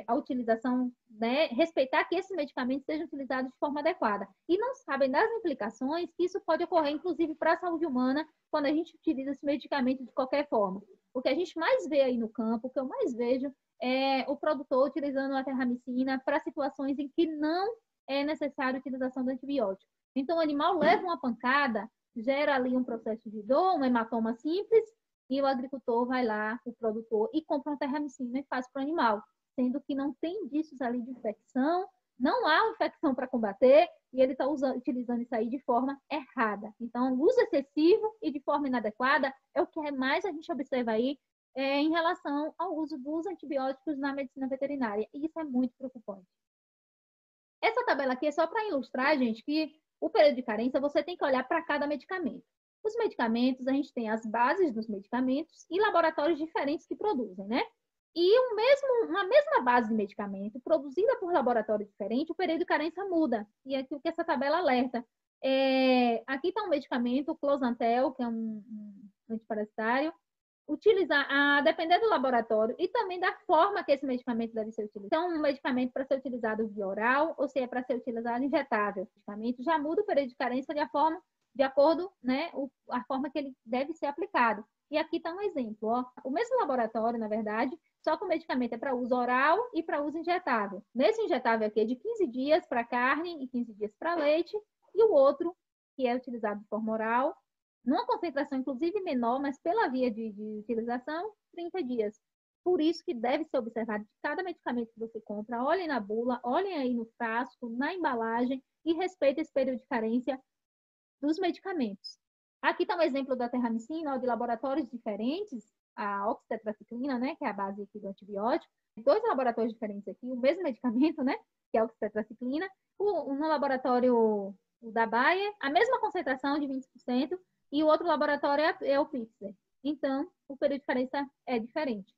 a utilização, né? Respeitar que esses medicamentos sejam utilizados de forma adequada. E não sabem das implicações que isso pode ocorrer, inclusive, para a saúde humana, quando a gente utiliza esse medicamento de qualquer forma. O que a gente mais vê aí no campo, o que eu mais vejo, é o produtor utilizando a terramicina para situações em que não é necessária a utilização do antibiótico. Então, o animal leva uma pancada, gera ali um processo de dor, um hematoma simples, e o agricultor vai lá, o produtor, e compra uma terramicina e faz para o animal, sendo que não tem indícios ali de infecção, não há infecção para combater, e ele está utilizando isso aí de forma errada. Então, o uso excessivo e de forma inadequada é o que mais a gente observa aí em relação ao uso dos antibióticos na medicina veterinária. E isso é muito preocupante. Essa tabela aqui é só para ilustrar, gente, que o período de carência você tem que olhar para cada medicamento. Os medicamentos, a gente tem as bases dos medicamentos e laboratórios diferentes que produzem, né? E uma mesma base de medicamento produzida por laboratório diferente, o período de carência muda. E é aquilo que essa tabela alerta. Aqui está um medicamento, o Closantel, que é um antiparasitário, a depender do laboratório e também da forma que esse medicamento deve ser utilizado. Então, um medicamento para ser utilizado via oral ou se é para ser utilizado injetável. O medicamento já muda o período de carência de acordo, né, a forma que ele deve ser aplicado. E aqui está um exemplo, ó. O mesmo laboratório, na verdade, só que o medicamento é para uso oral e para uso injetável. Nesse injetável aqui é de 15 dias para carne e 15 dias para leite, e o outro, que é utilizado de forma oral, numa concentração inclusive menor, mas pela via de utilização, 30 dias. Por isso que deve ser observado de cada medicamento que você compra, olhem na bula, olhem aí no frasco, na embalagem e respeitem esse período de carência dos medicamentos. Aqui está um exemplo da terramicina, de laboratórios diferentes, a oxitetraciclina, né, que é a base aqui do antibiótico. Dois laboratórios diferentes aqui, o mesmo medicamento, né, que é a oxitetraciclina. No laboratório o da Bayer, a mesma concentração de 20%, e o outro laboratório é o Pfizer. Então, o período de carência é diferente.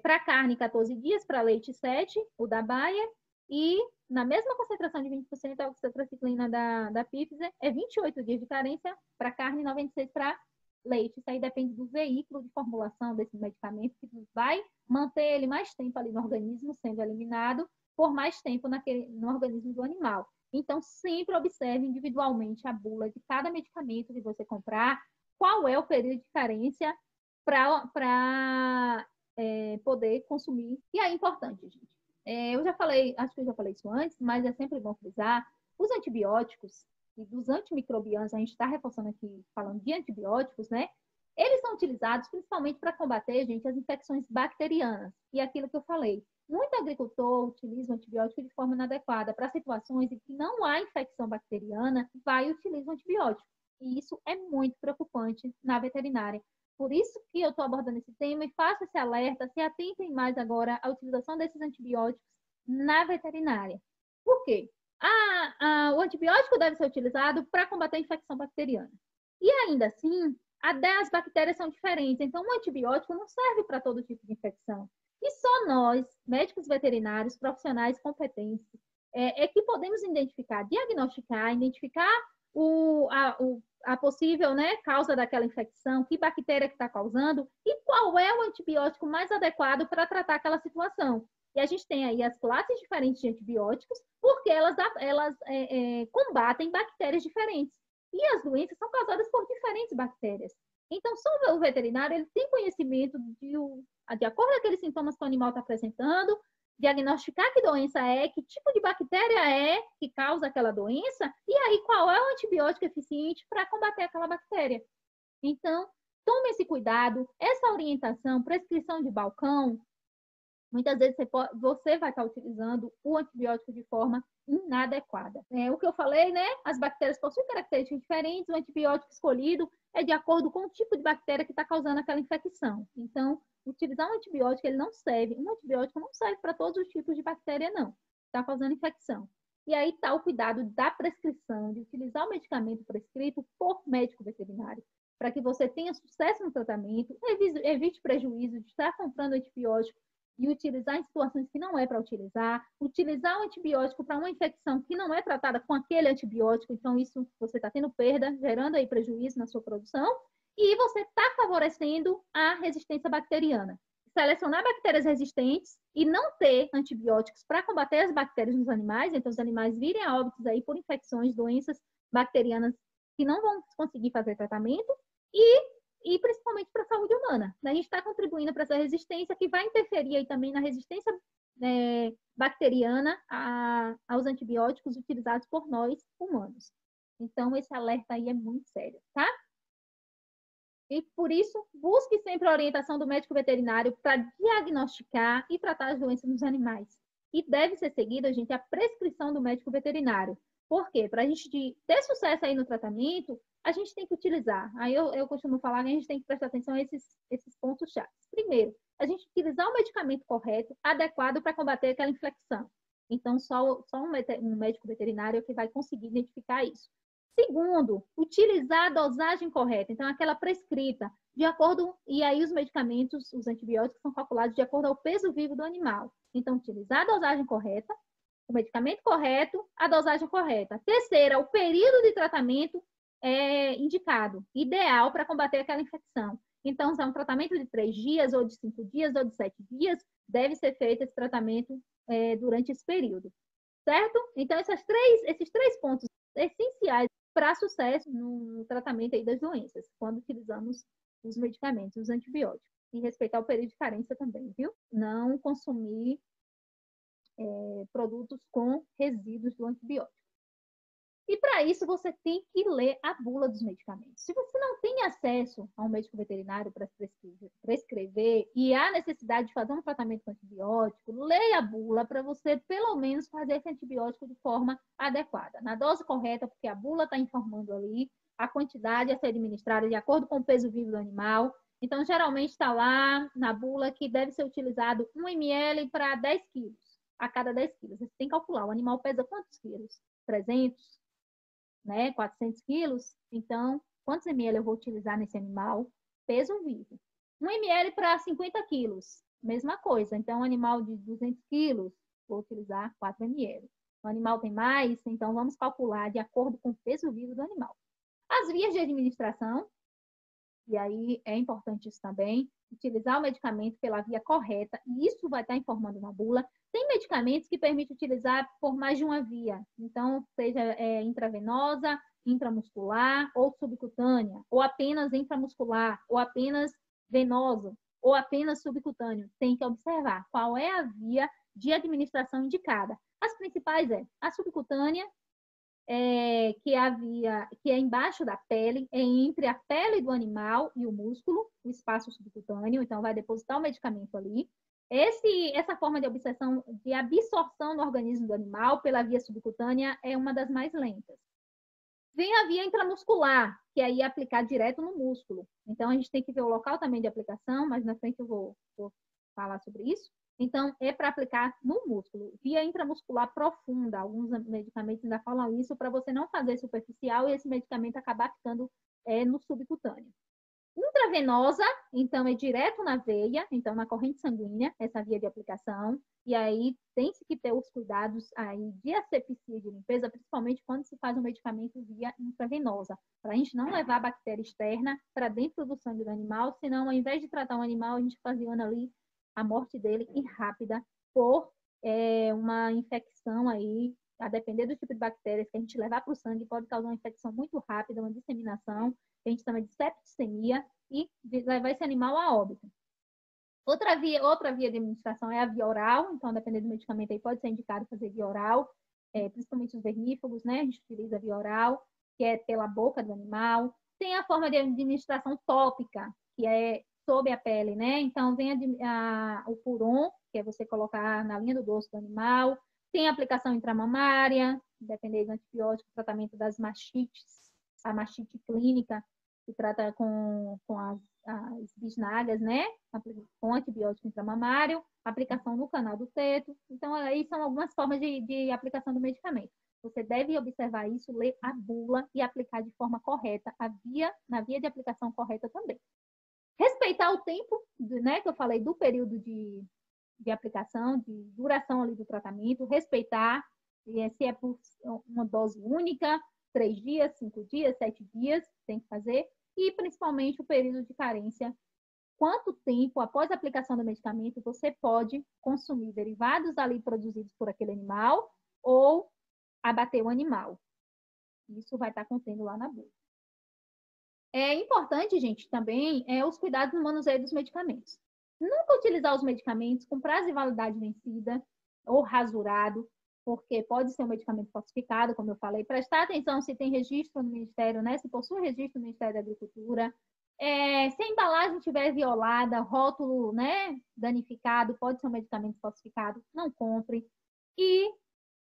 Para carne, 14 dias, para leite, 7, o da Bayer, e na mesma concentração de 20%, a oxitetraciclina da Pfizer é 28 dias de carência para carne e 96 para leite. Isso aí depende do veículo de formulação desse medicamento, que vai manter ele mais tempo ali no organismo, sendo eliminado por mais tempo no organismo do animal. Então, sempre observe individualmente a bula de cada medicamento que você comprar, qual é o período de carência para poder consumir. E é importante, gente. Eu já falei, acho que eu já falei isso antes, mas é sempre bom frisar, os antibióticos e dos antimicrobianos, a gente está reforçando aqui, falando de antibióticos, né? Eles são utilizados principalmente para combater, gente, as infecções bacterianas. E aquilo que eu falei, muito agricultor utiliza o antibiótico de forma inadequada para situações em que não há infecção bacteriana, vai e utiliza o antibiótico. E isso é muito preocupante na veterinária. Por isso que eu estou abordando esse tema e faço esse alerta, se atentem mais agora à utilização desses antibióticos na veterinária. Por quê? O antibiótico deve ser utilizado para combater a infecção bacteriana. E ainda assim, as bactérias são diferentes. Então, o antibiótico não serve para todo tipo de infecção. E só nós, médicos veterinários, profissionais competentes, que podemos diagnosticar, identificar a possível, né, causa daquela infecção, que bactéria que está causando e qual é o antibiótico mais adequado para tratar aquela situação. E a gente tem aí as classes diferentes de antibióticos, porque elas combatem bactérias diferentes. E as doenças são causadas por diferentes bactérias. Então, só o veterinário ele tem conhecimento de acordo com aqueles sintomas que o animal está apresentando, diagnosticar que doença que tipo de bactéria que causa aquela doença, e aí qual é o antibiótico eficiente para combater aquela bactéria. Então, tome esse cuidado, essa orientação, prescrição de balcão, muitas vezes você vai estar utilizando o antibiótico de forma inadequada. O que eu falei, né? As bactérias possuem características diferentes, o antibiótico escolhido é de acordo com o tipo de bactéria que está causando aquela infecção. Então, utilizar um antibiótico, um antibiótico não serve para todos os tipos de bactéria, não. Está causando infecção. E aí está o cuidado da prescrição, de utilizar o medicamento prescrito por médico veterinário, para que você tenha sucesso no tratamento, evite prejuízo de estar comprando antibiótico e utilizar em situações que não é para utilizar o antibiótico para uma infecção que não é tratada com aquele antibiótico, então isso você está tendo perda, gerando aí prejuízo na sua produção, e você está favorecendo a resistência bacteriana. Selecionar bactérias resistentes e não ter antibióticos para combater as bactérias nos animais, então os animais virem a óbitos aí por infecções, doenças bacterianas que não vão conseguir fazer tratamento, e principalmente para a saúde humana. A gente está contribuindo para essa resistência que vai interferir aí também na resistência bacteriana aos antibióticos utilizados por nós humanos. Então, esse alerta aí é muito sério, tá? E por isso, busque sempre a orientação do médico veterinário para diagnosticar e tratar as doenças nos animais. E deve ser seguida, gente, a prescrição do médico veterinário. Por quê? Para a gente ter sucesso aí no tratamento, a gente tem que utilizar. Aí eu costumo falar que a gente tem que prestar atenção a esses pontos-chave. Primeiro, a gente utilizar o medicamento correto, adequado para combater aquela infecção. Então, só um médico veterinário é que vai conseguir identificar isso. Segundo, utilizar a dosagem correta. Então, aquela prescrita, de acordo... E aí, os medicamentos, os antibióticos, são calculados de acordo ao peso vivo do animal. Então, utilizar a dosagem correta, o medicamento correto, a dosagem correta. Terceira, o período de tratamento indicado, ideal para combater aquela infecção. Então, se é um tratamento de 3 dias, ou de 5 dias, ou de 7 dias, deve ser feito esse tratamento durante esse período, certo? Então, esses três pontos essenciais para sucesso no tratamento aí das doenças, quando utilizamos os medicamentos, os antibióticos. E respeitar o período de carência também, viu? Não consumir produtos com resíduos do antibiótico. E para isso você tem que ler a bula dos medicamentos. Se você não tem acesso a um médico veterinário para prescrever e há necessidade de fazer um tratamento com antibiótico, leia a bula para você pelo menos fazer esse antibiótico de forma adequada, na dose correta, porque a bula está informando ali a quantidade a ser administrada de acordo com o peso vivo do animal. Então, geralmente está lá na bula que deve ser utilizado 1 ml para 10 quilos, a cada 10 quilos. Você tem que calcular, o animal pesa quantos quilos? 300? 400 quilos, então, quantos ml eu vou utilizar nesse animal? Peso vivo. 1 ml para 50 quilos, mesma coisa. Então, um animal de 200 quilos, vou utilizar 4 ml. O animal tem mais, então vamos calcular de acordo com o peso vivo do animal. As vias de administração, e aí é importante isso também, utilizar o medicamento pela via correta, e isso vai estar informando na bula. Tem medicamentos que permitem utilizar por mais de uma via, então, seja intravenosa, intramuscular ou subcutânea, ou apenas intramuscular, ou apenas venoso, ou apenas subcutâneo. Tem que observar qual é a via de administração indicada. As principais a subcutânea, que é embaixo da pele, entre a pele do animal e o músculo, o espaço subcutâneo, então vai depositar o medicamento ali. Essa forma de absorção no organismo do animal pela via subcutânea é uma das mais lentas. Vem a via intramuscular, que aí é aplicar direto no músculo. Então, a gente tem que ver o local também de aplicação, mas na frente eu vou falar sobre isso. Então, é para aplicar no músculo. Via intramuscular profunda, alguns medicamentos ainda falam isso, para você não fazer superficial e esse medicamento acabar ficando no subcutâneo. Intravenosa, então, é direto na veia, então na corrente sanguínea, essa via de aplicação. E aí tem-se que ter os cuidados aí de asepsia, de limpeza, principalmente quando se faz um medicamento via intravenosa, para a gente não levar a bactéria externa para dentro do sangue do animal, senão, ao invés de tratar um animal, a gente ocasiona ali a morte dele e rápida por uma infecção aí, a depender do tipo de bactérias que a gente levar para o sangue, pode causar uma infecção muito rápida, uma disseminação, que a gente chama de septicemia, e levar esse animal a óbito. Outra via de administração é a via oral, então, dependendo do medicamento, aí pode ser indicado fazer via oral, principalmente os vermífugos, né? A gente utiliza a via oral, que é pela boca do animal. Tem a forma de administração tópica, que é sob a pele, né? Então, vem o puron, que é você colocar na linha do dorso do animal. Tem a aplicação intramamária, dependendo do antibiótico, tratamento das mastites, a mastite clínica, que trata com as bisnagas, né? Com antibiótico intramamário, aplicação no canal do teto. Então, aí são algumas formas de aplicação do medicamento. Você deve observar isso, ler a bula e aplicar de forma correta, na via de aplicação correta também. Respeitar o tempo, né, que eu falei do período de aplicação, de duração ali do tratamento, respeitar se é por uma dose única, 3 dias, 5 dias, 7 dias, tem que fazer, e principalmente o período de carência. Quanto tempo após a aplicação do medicamento você pode consumir derivados ali produzidos por aquele animal ou abater o animal. Isso vai estar contendo lá na bula. É importante, gente, também os cuidados no manuseio dos medicamentos. Nunca utilizar os medicamentos com prazo de validade vencida ou rasurado, porque pode ser um medicamento falsificado, como eu falei. Prestar atenção se tem registro no Ministério, né? Se possui registro no Ministério da Agricultura. Se a embalagem estiver violada, rótulo, né, danificado, pode ser um medicamento falsificado, não compre. E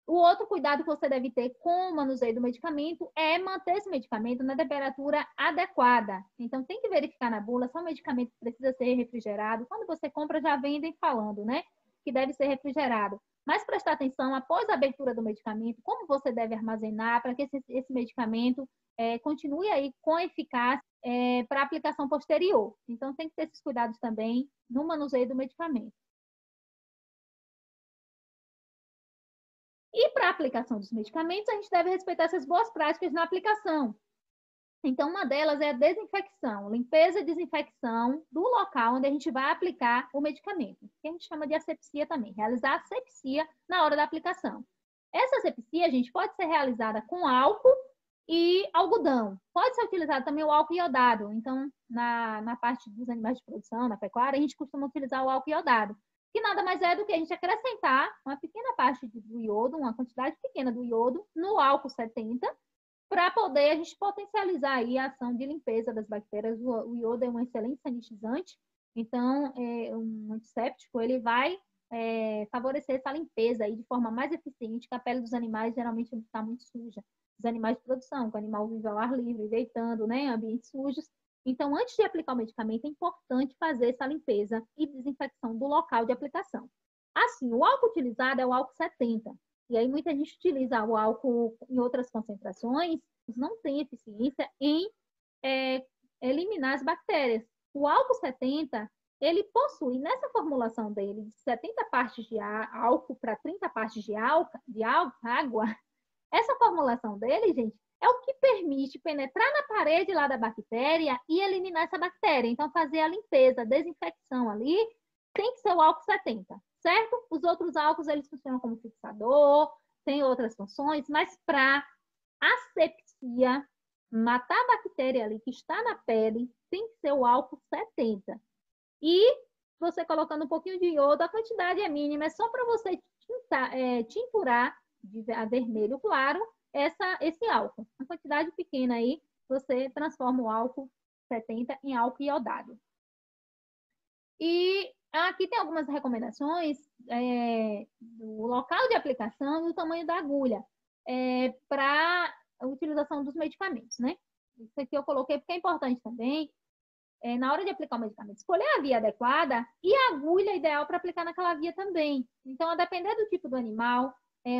o outro cuidado que você deve ter com o manuseio do medicamento é manter esse medicamento na temperatura adequada. Então, tem que verificar na bula se o medicamento precisa ser refrigerado. Quando você compra, já vendem falando, né? Que deve ser refrigerado. Mas prestar atenção, após a abertura do medicamento, como você deve armazenar para que esse medicamento continue aí com eficácia para aplicação posterior. Então, tem que ter esses cuidados também no manuseio do medicamento. E para a aplicação dos medicamentos, a gente deve respeitar essas boas práticas na aplicação. Então, uma delas é a desinfecção, limpeza e desinfecção do local onde a gente vai aplicar o medicamento, que a gente chama de asepsia também, realizar asepsia na hora da aplicação. Essa asepsia, gente, pode ser realizada com álcool e algodão. Pode ser utilizado também o álcool iodado. Então, na parte dos animais de produção, na pecuária, a gente costuma utilizar o álcool iodado, que nada mais é do que a gente acrescentar uma pequena parte do iodo, uma quantidade pequena do iodo, no álcool 70, para poder a gente potencializar aí a ação de limpeza das bactérias. O iodo é um excelente sanitizante, então, um antisséptico, ele vai favorecer essa limpeza aí de forma mais eficiente, que a pele dos animais geralmente está muito suja. Os animais de produção, que o animal vive ao ar livre, deitando, né, em ambientes sujos. Então, antes de aplicar o medicamento, é importante fazer essa limpeza e desinfecção do local de aplicação. Assim, o álcool utilizado é o álcool 70. E aí, muita gente utiliza o álcool em outras concentrações, não tem eficiência em eliminar as bactérias. O álcool 70, ele possui, nessa formulação dele, de 70 partes de álcool para 30 partes de água, essa formulação dele, gente, é o que permite penetrar na parede lá da bactéria e eliminar essa bactéria. Então, fazer a limpeza, a desinfecção ali, tem que ser o álcool 70, certo? Os outros álcools, eles funcionam como fixador, tem outras funções, mas para asepsia, matar a bactéria ali que está na pele, tem que ser o álcool 70. E você colocando um pouquinho de iodo, a quantidade é mínima, é só para você tinturar de vermelho claro esse álcool. Uma quantidade pequena aí, você transforma o álcool 70 em álcool iodado. E aqui tem algumas recomendações do local de aplicação e o tamanho da agulha para a utilização dos medicamentos, né? Isso aqui eu coloquei porque é importante também, na hora de aplicar o medicamento, escolher a via adequada e a agulha ideal para aplicar naquela via também. Então, a depender do tipo do animal,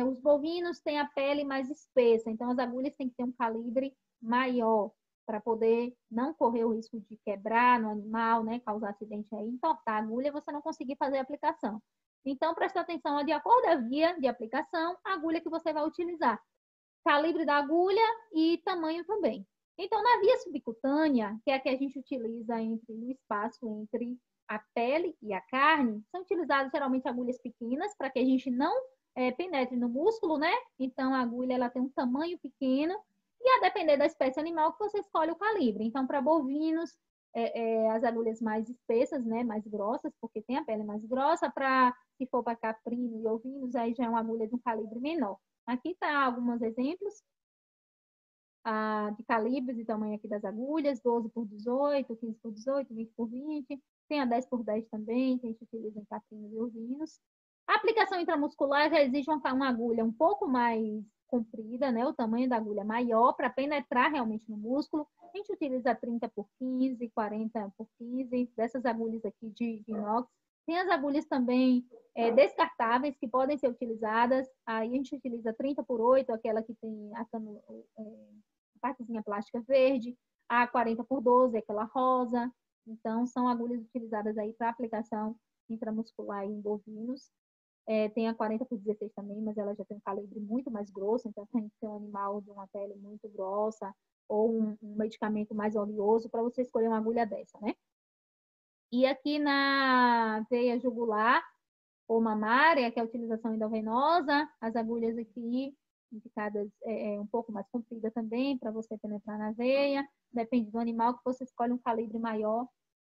os bovinos têm a pele mais espessa, então as agulhas têm que ter um calibre maior para poder não correr o risco de quebrar no animal, né, causar acidente aí, entortar a agulha e você não conseguir fazer a aplicação. Então, presta atenção, de acordo com a via de aplicação, a agulha que você vai utilizar. Calibre da agulha e tamanho também. Então, na via subcutânea, que é a que a gente utiliza no espaço entre a pele e a carne, são utilizadas geralmente agulhas pequenas para que a gente não penetre no músculo, né? Então, a agulha ela tem um tamanho pequeno e, a depender da espécie animal, que você escolhe o calibre. Então, para bovinos, as agulhas mais espessas, né? Mais grossas, porque tem a pele mais grossa. Se for para caprino e ovinos, aí já é uma agulha de um calibre menor. Aqui está alguns exemplos de calibres e tamanho aqui das agulhas, 12 por 18, 15 por 18, 20 por 20, tem a 10 por 10 também, que a gente utiliza em caprinos e ovinos. A aplicação intramuscular já exige uma agulha um pouco mais comprida, né? O tamanho da agulha maior para penetrar realmente no músculo. A gente utiliza 30 por 15, 40 por 15, dessas agulhas aqui de inox. Tem as agulhas também descartáveis que podem ser utilizadas. Aí a gente utiliza 30 por 8, aquela que tem a partezinha plástica verde, a 40 por 12, aquela rosa. Então, são agulhas utilizadas aí para aplicação intramuscular em bovinos. Tem a 40 por 16 também, mas ela já tem um calibre muito mais grosso, então tem que ser um animal de uma pele muito grossa ou um medicamento mais oleoso para você escolher uma agulha dessa, né? E aqui na veia jugular ou mamária, que é a utilização endovenosa, as agulhas aqui indicadas um pouco mais comprida também, para você penetrar na veia. Depende do animal que você escolhe um calibre maior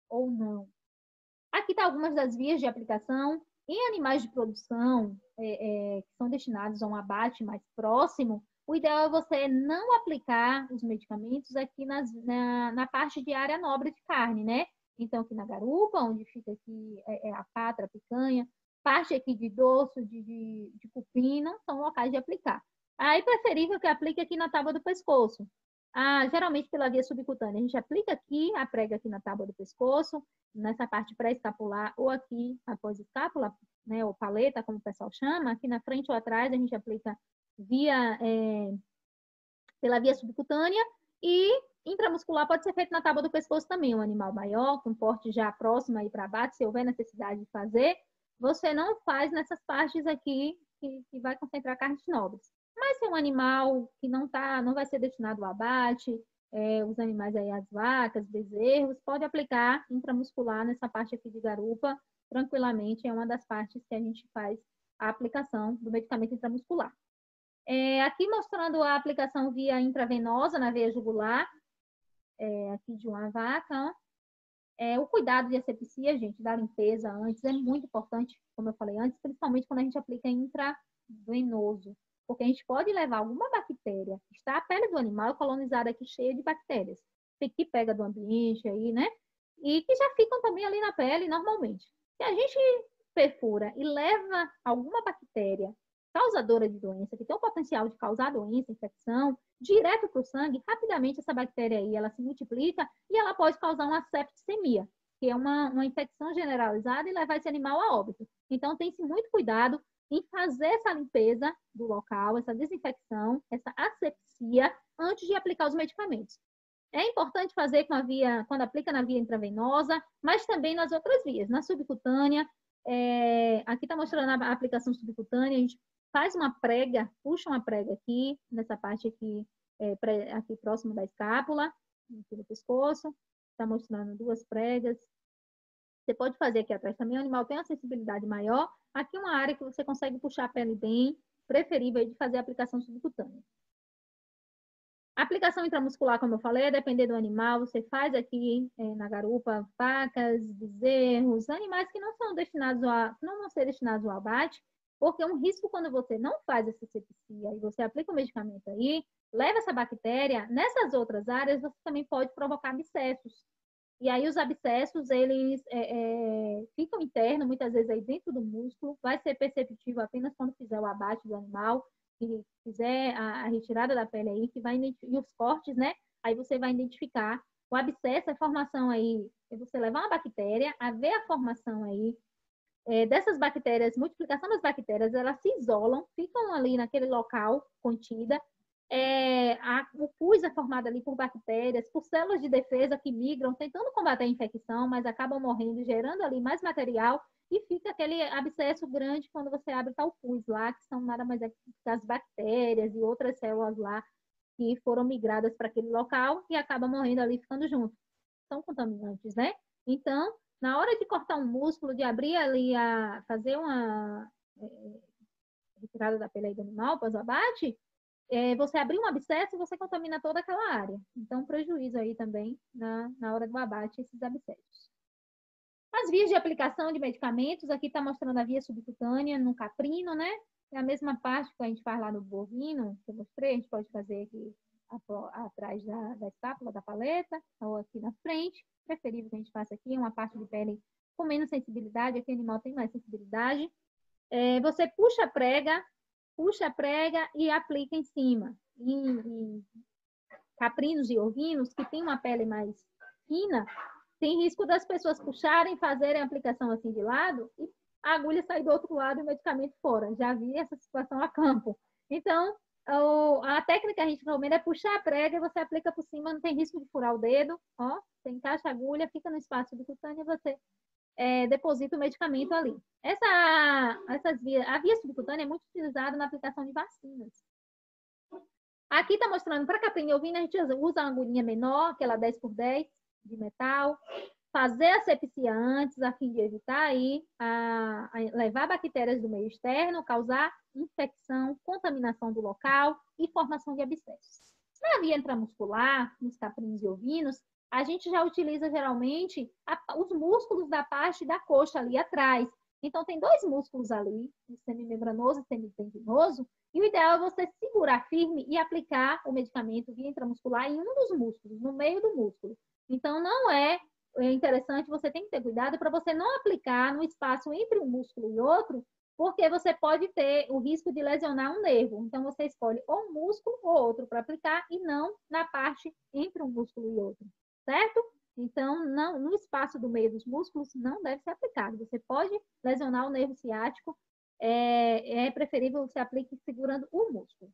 ou não. Aqui está algumas das vias de aplicação. Em animais de produção que são destinados a um abate mais próximo, o ideal é você não aplicar os medicamentos aqui na parte de área nobre de carne, né? Então, aqui na garupa, onde fica aqui a patra, a picanha, parte aqui de dorso, de pupino, são locais de aplicar. Aí, preferível que aplique aqui na tábua do pescoço. Geralmente pela via subcutânea, a gente aplica aqui a prega aqui na tábua do pescoço, nessa parte pré-escapular, ou aqui após a escápula, né, ou paleta, como o pessoal chama, aqui na frente ou atrás a gente aplica pela via subcutânea, e intramuscular pode ser feito na tábua do pescoço também, um animal maior, com porte já próximo aí para abate, se houver necessidade de fazer, você não faz nessas partes aqui que vai concentrar carnes nobres. Mas se é um animal que não vai ser destinado ao abate, os animais aí, as vacas, bezerros, pode aplicar intramuscular nessa parte aqui de garupa, tranquilamente, é uma das partes que a gente faz a aplicação do medicamento intramuscular. Aqui mostrando a aplicação via intravenosa na veia jugular, aqui de uma vaca. O cuidado de asepsia, gente, da limpeza antes é muito importante, como eu falei antes, principalmente quando a gente aplica intravenoso, porque a gente pode levar alguma bactéria, está a pele do animal colonizada aqui cheia de bactérias, que pega do ambiente aí, né? E que já ficam também ali na pele normalmente. Se a gente perfura e leva alguma bactéria causadora de doença, que tem o potencial de causar doença, infecção, direto para o sangue, rapidamente essa bactéria aí, ela se multiplica e ela pode causar uma septicemia, que é uma infecção generalizada e levar esse animal a óbito. Então, tem-se muito cuidado em fazer essa limpeza do local, essa desinfecção, essa asepsia, antes de aplicar os medicamentos. É importante fazer quando aplica na via intravenosa, mas também nas outras vias, na subcutânea. Aqui está mostrando a aplicação subcutânea, a gente faz uma prega, puxa uma prega aqui, nessa parte aqui, aqui próximo da escápula, aqui no pescoço, está mostrando 2 pregas. Você pode fazer aqui atrás também, o animal tem uma sensibilidade maior. Aqui é uma área que você consegue puxar a pele bem, preferível de fazer a aplicação subcutânea. A aplicação intramuscular, como eu falei, é depender do animal. Você faz aqui na garupa, vacas, bezerros, animais que não vão ser destinados ao abate, porque é um risco quando você não faz essa sepsia e você aplica o medicamento aí, leva essa bactéria, nessas outras áreas você também pode provocar abscessos. E aí os abscessos, eles ficam internos, muitas vezes aí dentro do músculo, vai ser perceptível apenas quando fizer o abate do animal, e fizer a retirada da pele aí, e os cortes, né? Aí você vai identificar o abscesso, a formação aí, você levar uma bactéria, a ver a formação aí, dessas bactérias, multiplicação das bactérias, elas se isolam, ficam ali naquele local contida. O pus é formado ali por bactérias, por células de defesa que migram, tentando combater a infecção, mas acabam morrendo, gerando ali mais material, e fica aquele abscesso grande quando você abre tal pus lá, que são nada mais que as bactérias e outras células lá que foram migradas para aquele local e acabam morrendo ali, ficando junto. São contaminantes, né? Então, na hora de cortar um músculo, de abrir ali, fazer uma retirada da pele do animal após o abate, você abrir um abscesso, você contamina toda aquela área. Então, prejuízo aí também na hora do abate, esses abscessos. As vias de aplicação de medicamentos, aqui está mostrando a via subcutânea no caprino, né? É a mesma parte que a gente faz lá no bovino, que eu mostrei, a gente pode fazer aqui atrás da escápula, da paleta, ou aqui na frente. Preferível que a gente faça aqui, uma parte de pele com menos sensibilidade, aqui o animal tem mais sensibilidade. Você puxa a prega e aplica em cima. Em caprinos e ovinos, que tem uma pele mais fina, tem risco das pessoas puxarem, fazerem a aplicação assim de lado e a agulha sair do outro lado e o medicamento fora. Já vi essa situação a campo. Então, a técnica que a gente recomenda é puxar a prega e você aplica por cima, não tem risco de furar o dedo. Ó, você encaixa a agulha, fica no espaço subcutâneo e você deposita o medicamento ali. A via subcutânea é muito utilizada na aplicação de vacinas. Aqui está mostrando para caprino e ovino, a gente usa uma agulhinha menor, aquela 10x10 de metal, fazer a asepsia antes, a fim de evitar aí levar bactérias do meio externo, causar infecção, contaminação do local e formação de abscessos. Na via intramuscular, nos caprinos e ovinos, a gente já utiliza geralmente os músculos da parte da coxa ali atrás. Então, tem 2 músculos ali, o semimembranoso e semitendinoso, e o ideal é você segurar firme e aplicar o medicamento via intramuscular em um dos músculos, no meio do músculo. Então, não é é interessante, você tem que ter cuidado para você não aplicar no espaço entre um músculo e outro, porque você pode ter o risco de lesionar um nervo. Então, você escolhe ou um músculo ou outro para aplicar e não na parte entre um músculo e outro, certo? Então, não, no espaço do meio dos músculos não deve ser aplicado. Você pode lesionar o nervo ciático, é preferível que você aplique segurando o músculo.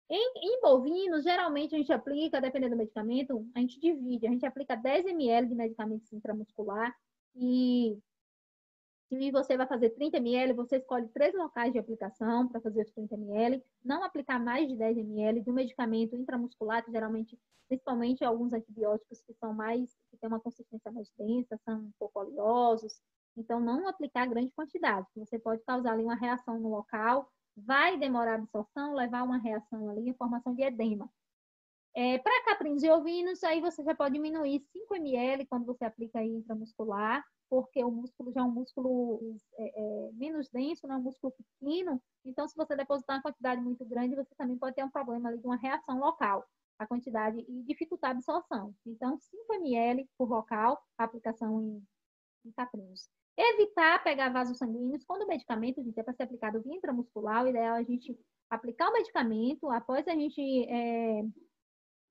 Em bovinos, geralmente a gente aplica, dependendo do medicamento, a gente divide, a gente aplica 10 ml de medicamento intramuscular e se você vai fazer 30 ml, você escolhe 3 locais de aplicação para fazer os 30 ml, não aplicar mais de 10 ml do medicamento intramuscular, que geralmente, principalmente alguns antibióticos que são mais, que têm uma consistência mais densa, são um pouco oleosos, então não aplicar grande quantidade, que você pode causar ali uma reação no local, vai demorar a absorção, levar uma reação ali, formação de edema. Para caprinos e ovinos, aí você já pode diminuir 5 ml quando você aplica aí intramuscular, porque o músculo já é um músculo menos denso, não é um músculo pequeno. Então, se você depositar uma quantidade muito grande, você também pode ter um problema ali de uma reação local, a quantidade e dificultar a absorção. Então, 5 ml por local, a aplicação em caprinos. Evitar pegar vasos sanguíneos. Quando o medicamento, gente, é para ser aplicado via intramuscular, o ideal é a gente aplicar o medicamento, após a gente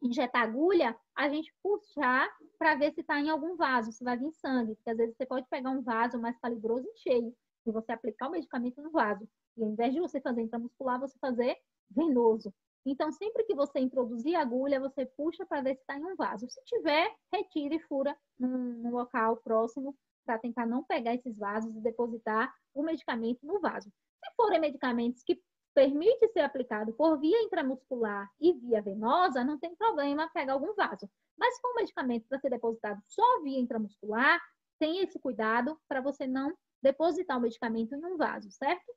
injetar agulha, a gente puxar para ver se está em algum vaso, se vai vir sangue. Porque às vezes você pode pegar um vaso mais calibroso e cheio, e você aplicar o medicamento no vaso. E ao invés de você fazer intramuscular, você fazer venoso. Então, sempre que você introduzir a agulha, você puxa para ver se está em um vaso. Se tiver, retire e fura num local próximo para tentar não pegar esses vasos e depositar o medicamento no vaso. Se forem medicamentos que permite ser aplicado por via intramuscular e via venosa, não tem problema pegar algum vaso. Mas se for um medicamento para ser depositado só via intramuscular, tenha esse cuidado para você não depositar o medicamento em um vaso, certo?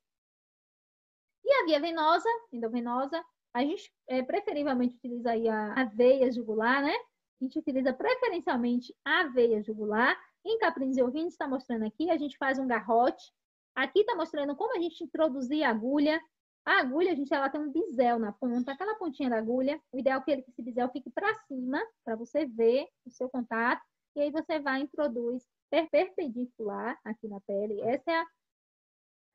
E a via venosa, endovenosa, a gente preferivelmente utiliza aí a veia jugular, né? A gente utiliza preferencialmente a veia jugular. Em caprinos e ovinos, está mostrando aqui, a gente faz um garrote. Aqui está mostrando como a gente introduzir a agulha. A agulha, gente, ela tem um bisel na ponta, aquela pontinha da agulha. O ideal é que esse bisel fique para cima, para você ver o seu contato. E aí você vai e introduz perpendicular aqui na pele. Essa é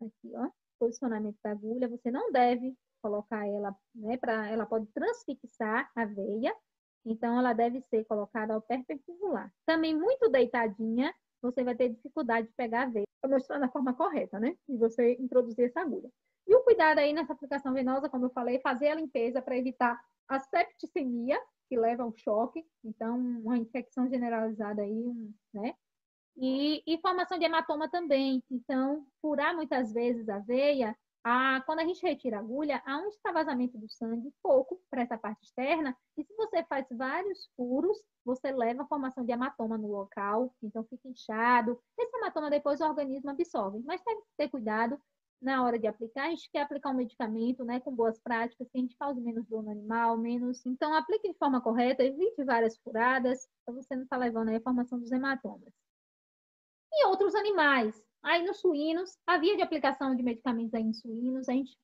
aqui, ó, posicionamento da agulha. Você não deve colocar ela, né, ela pode transfixar a veia. Então, ela deve ser colocada ao perpendicular. Também muito deitadinha, você vai ter dificuldade de pegar a veia. Estou mostrando a forma correta, né? De você introduzir essa agulha. E o cuidado aí nessa aplicação venosa, como eu falei, fazer a limpeza para evitar a septicemia, que leva ao choque. Então, uma infecção generalizada aí, né? E formação de hematoma também. Então, furar muitas vezes a veia, quando a gente retira a agulha, há um extravasamento do sangue, pouco, para essa parte externa. E se você faz vários furos, você leva a formação de hematoma no local, então fica inchado. Esse hematoma depois o organismo absorve. Mas tem que ter cuidado na hora de aplicar. A gente quer aplicar um medicamento, né, com boas práticas, que a gente cause menos dor no animal, menos. Então, aplique de forma correta, evite várias furadas, para você não estar levando aí a formação dos hematomas. E outros animais. Aí nos suínos, a via de aplicação de medicamentos aí em suínos, a gente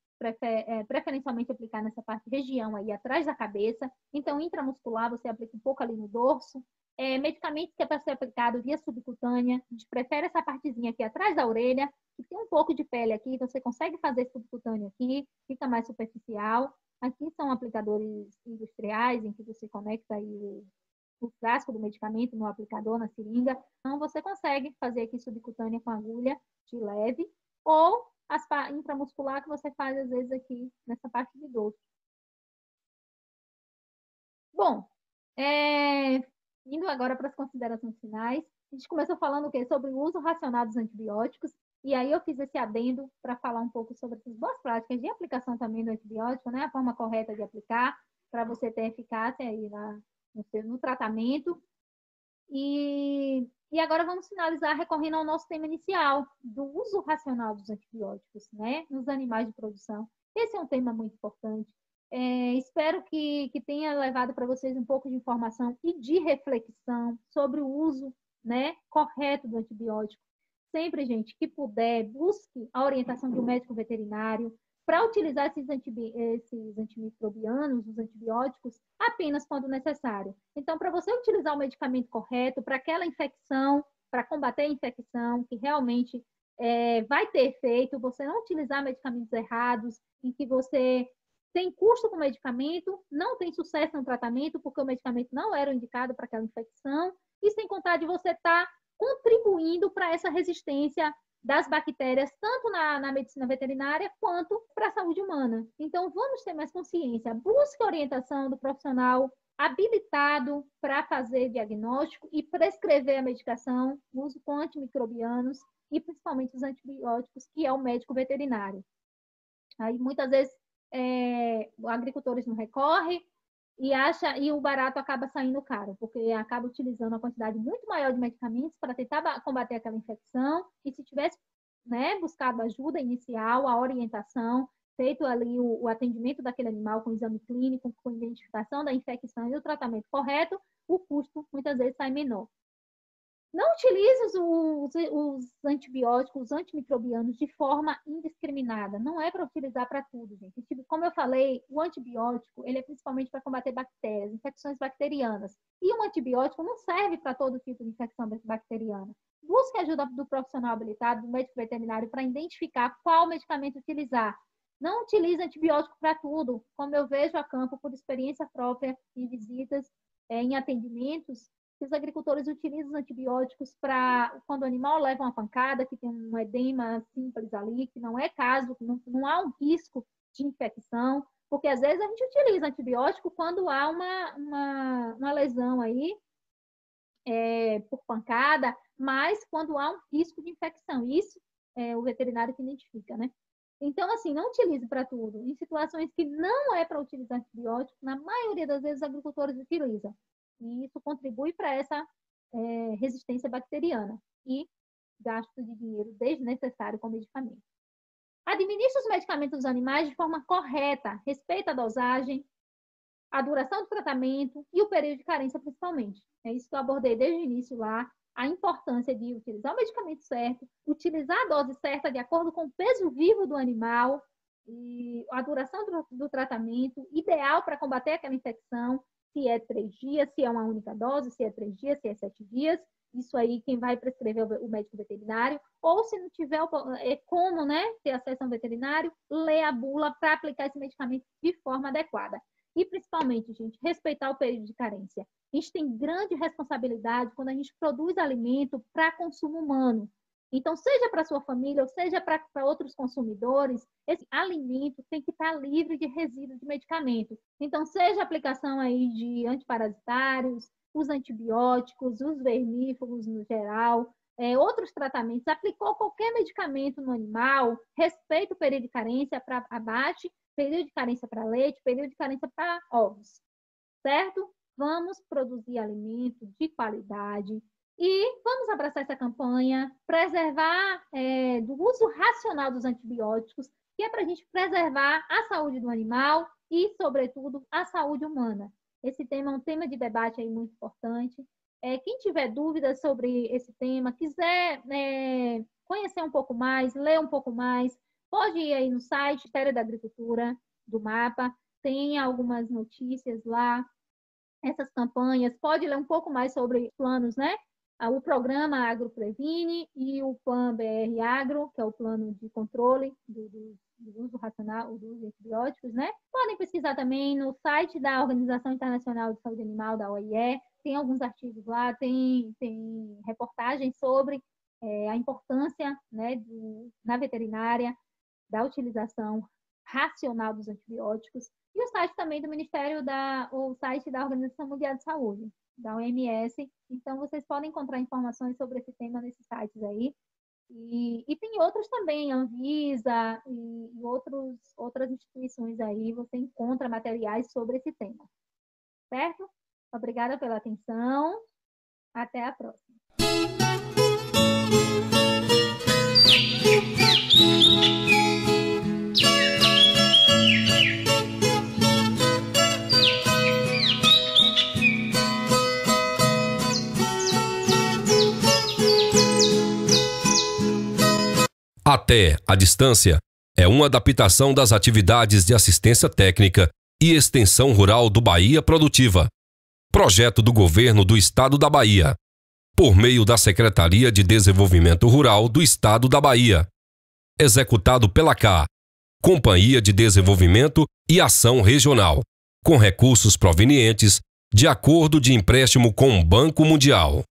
preferencialmente aplicar nessa região aí atrás da cabeça. Então, intramuscular, você aplica um pouco ali no dorso. Medicamentos que é para ser aplicado via subcutânea, a gente prefere essa partezinha aqui atrás da orelha, que tem um pouco de pele aqui, então você consegue fazer subcutâneo aqui, fica mais superficial. Aqui são aplicadores industriais, em que você conecta aí o frasco do medicamento no aplicador, na seringa. Então, você consegue fazer aqui subcutânea com agulha de leve, ou intramuscular que você faz, às vezes, aqui nessa parte de dorso. Bom, indo agora para as considerações finais, a gente começou falando o quê? Sobre o uso racional dos antibióticos, e aí eu fiz esse adendo para falar um pouco sobre essas boas práticas de aplicação também do antibiótico, né? A forma correta de aplicar, para você ter eficácia aí no tratamento. E agora vamos finalizar recorrendo ao nosso tema inicial, do uso racional dos antibióticos, né, nos animais de produção. Esse é um tema muito importante. Espero que tenha levado para vocês um pouco de informação e de reflexão sobre o uso, né, correto do antibiótico. Sempre, gente, que puder, busque a orientação de um médico veterinário, para utilizar esses antimicrobianos, os antibióticos, apenas quando necessário. Então, para você utilizar o medicamento correto para aquela infecção, para combater a infecção, que realmente vai ter efeito, você não utilizar medicamentos errados, em que você tem custo com o medicamento, não tem sucesso no tratamento, porque o medicamento não era indicado para aquela infecção, e sem contar de você estar contribuindo para essa resistência das bactérias, tanto na medicina veterinária quanto para a saúde humana. Então, vamos ter mais consciência. Busque a orientação do profissional habilitado para fazer diagnóstico e prescrever a medicação, uso com antimicrobianos e principalmente os antibióticos, que é o médico veterinário. Aí, muitas vezes, agricultores não recorrem e o barato acaba saindo caro, porque acaba utilizando uma quantidade muito maior de medicamentos para tentar combater aquela infecção, e se tivesse, né, buscado ajuda inicial, a orientação, feito ali o atendimento daquele animal com exame clínico, com identificação da infecção e o tratamento correto, o custo muitas vezes sai menor. Não utilize os antibióticos, os antimicrobianos de forma indiscriminada. Não é para utilizar para tudo, gente. Como eu falei, o antibiótico ele é principalmente para combater bactérias, infecções bacterianas. E um antibiótico não serve para todo tipo de infecção bacteriana. Busque a ajuda do profissional habilitado, do médico veterinário, para identificar qual medicamento utilizar. Não utilize antibiótico para tudo. Como eu vejo a campo, por experiência própria, em visitas, em atendimentos, que os agricultores utilizam os antibióticos para quando o animal leva uma pancada, que tem um edema simples ali, que não é caso, não há um risco de infecção, porque às vezes a gente utiliza antibiótico quando há uma lesão aí por pancada, mas quando há um risco de infecção. Isso é o veterinário que identifica, né? Então, assim, não utilize para tudo. Em situações que não é para utilizar antibiótico, na maioria das vezes os agricultores utilizam. E isso contribui para essa resistência bacteriana e gasto de dinheiro desnecessário com medicamentos. Administre os medicamentos dos animais de forma correta, respeita a dosagem, a duração do tratamento e o período de carência, principalmente. É isso que eu abordei desde o início lá, a importância de utilizar o medicamento certo, utilizar a dose certa de acordo com o peso vivo do animal e a duração do tratamento, ideal para combater aquela infecção, se é 3 dias, se é uma única dose, se é 3 dias, se é 7 dias. Isso aí quem vai prescrever o médico veterinário, ou se não tiver como, né, ter acesso a um veterinário, lê a bula para aplicar esse medicamento de forma adequada. E principalmente, gente, respeitar o período de carência. A gente tem grande responsabilidade quando a gente produz alimento para consumo humano. Então, seja para a sua família ou seja para outros consumidores, esse alimento tem que estar livre de resíduos de medicamento. Então, seja a aplicação aí de antiparasitários, os antibióticos, os vermífugos no geral, outros tratamentos, aplicou qualquer medicamento no animal, respeita o período de carência para abate, período de carência para leite, período de carência para ovos, certo? Vamos produzir alimento de qualidade e vamos abraçar essa campanha, preservar do uso racional dos antibióticos, que é para a gente preservar a saúde do animal e, sobretudo, a saúde humana. Esse tema é um tema de debate aí muito importante. Quem tiver dúvidas sobre esse tema, quiser conhecer um pouco mais, ler um pouco mais, pode ir aí no site Ministério da Agricultura, do MAPA, tem algumas notícias lá, essas campanhas, pode ler um pouco mais sobre planos, né? O programa AgroPrevine e o Plan BR Agro, que é o plano de controle do uso racional dos antibióticos, né? Podem pesquisar também no site da Organização Internacional de Saúde Animal, da OIE, tem alguns artigos lá, tem reportagens sobre a importância, né, na veterinária da utilização racional dos antibióticos, e o site também do Ministério o site da Organização Mundial de Saúde, da OMS. Então, vocês podem encontrar informações sobre esse tema nesses sites aí. E tem outros também, Anvisa e outras instituições aí, você encontra materiais sobre esse tema. Certo? Obrigada pela atenção. Até a próxima. Até a distância é uma adaptação das atividades de assistência técnica e extensão rural do Bahia Produtiva. Projeto do Governo do Estado da Bahia, por meio da Secretaria de Desenvolvimento Rural do Estado da Bahia. Executado pela CA, Companhia de Desenvolvimento e Ação Regional, com recursos provenientes de acordo de empréstimo com o Banco Mundial.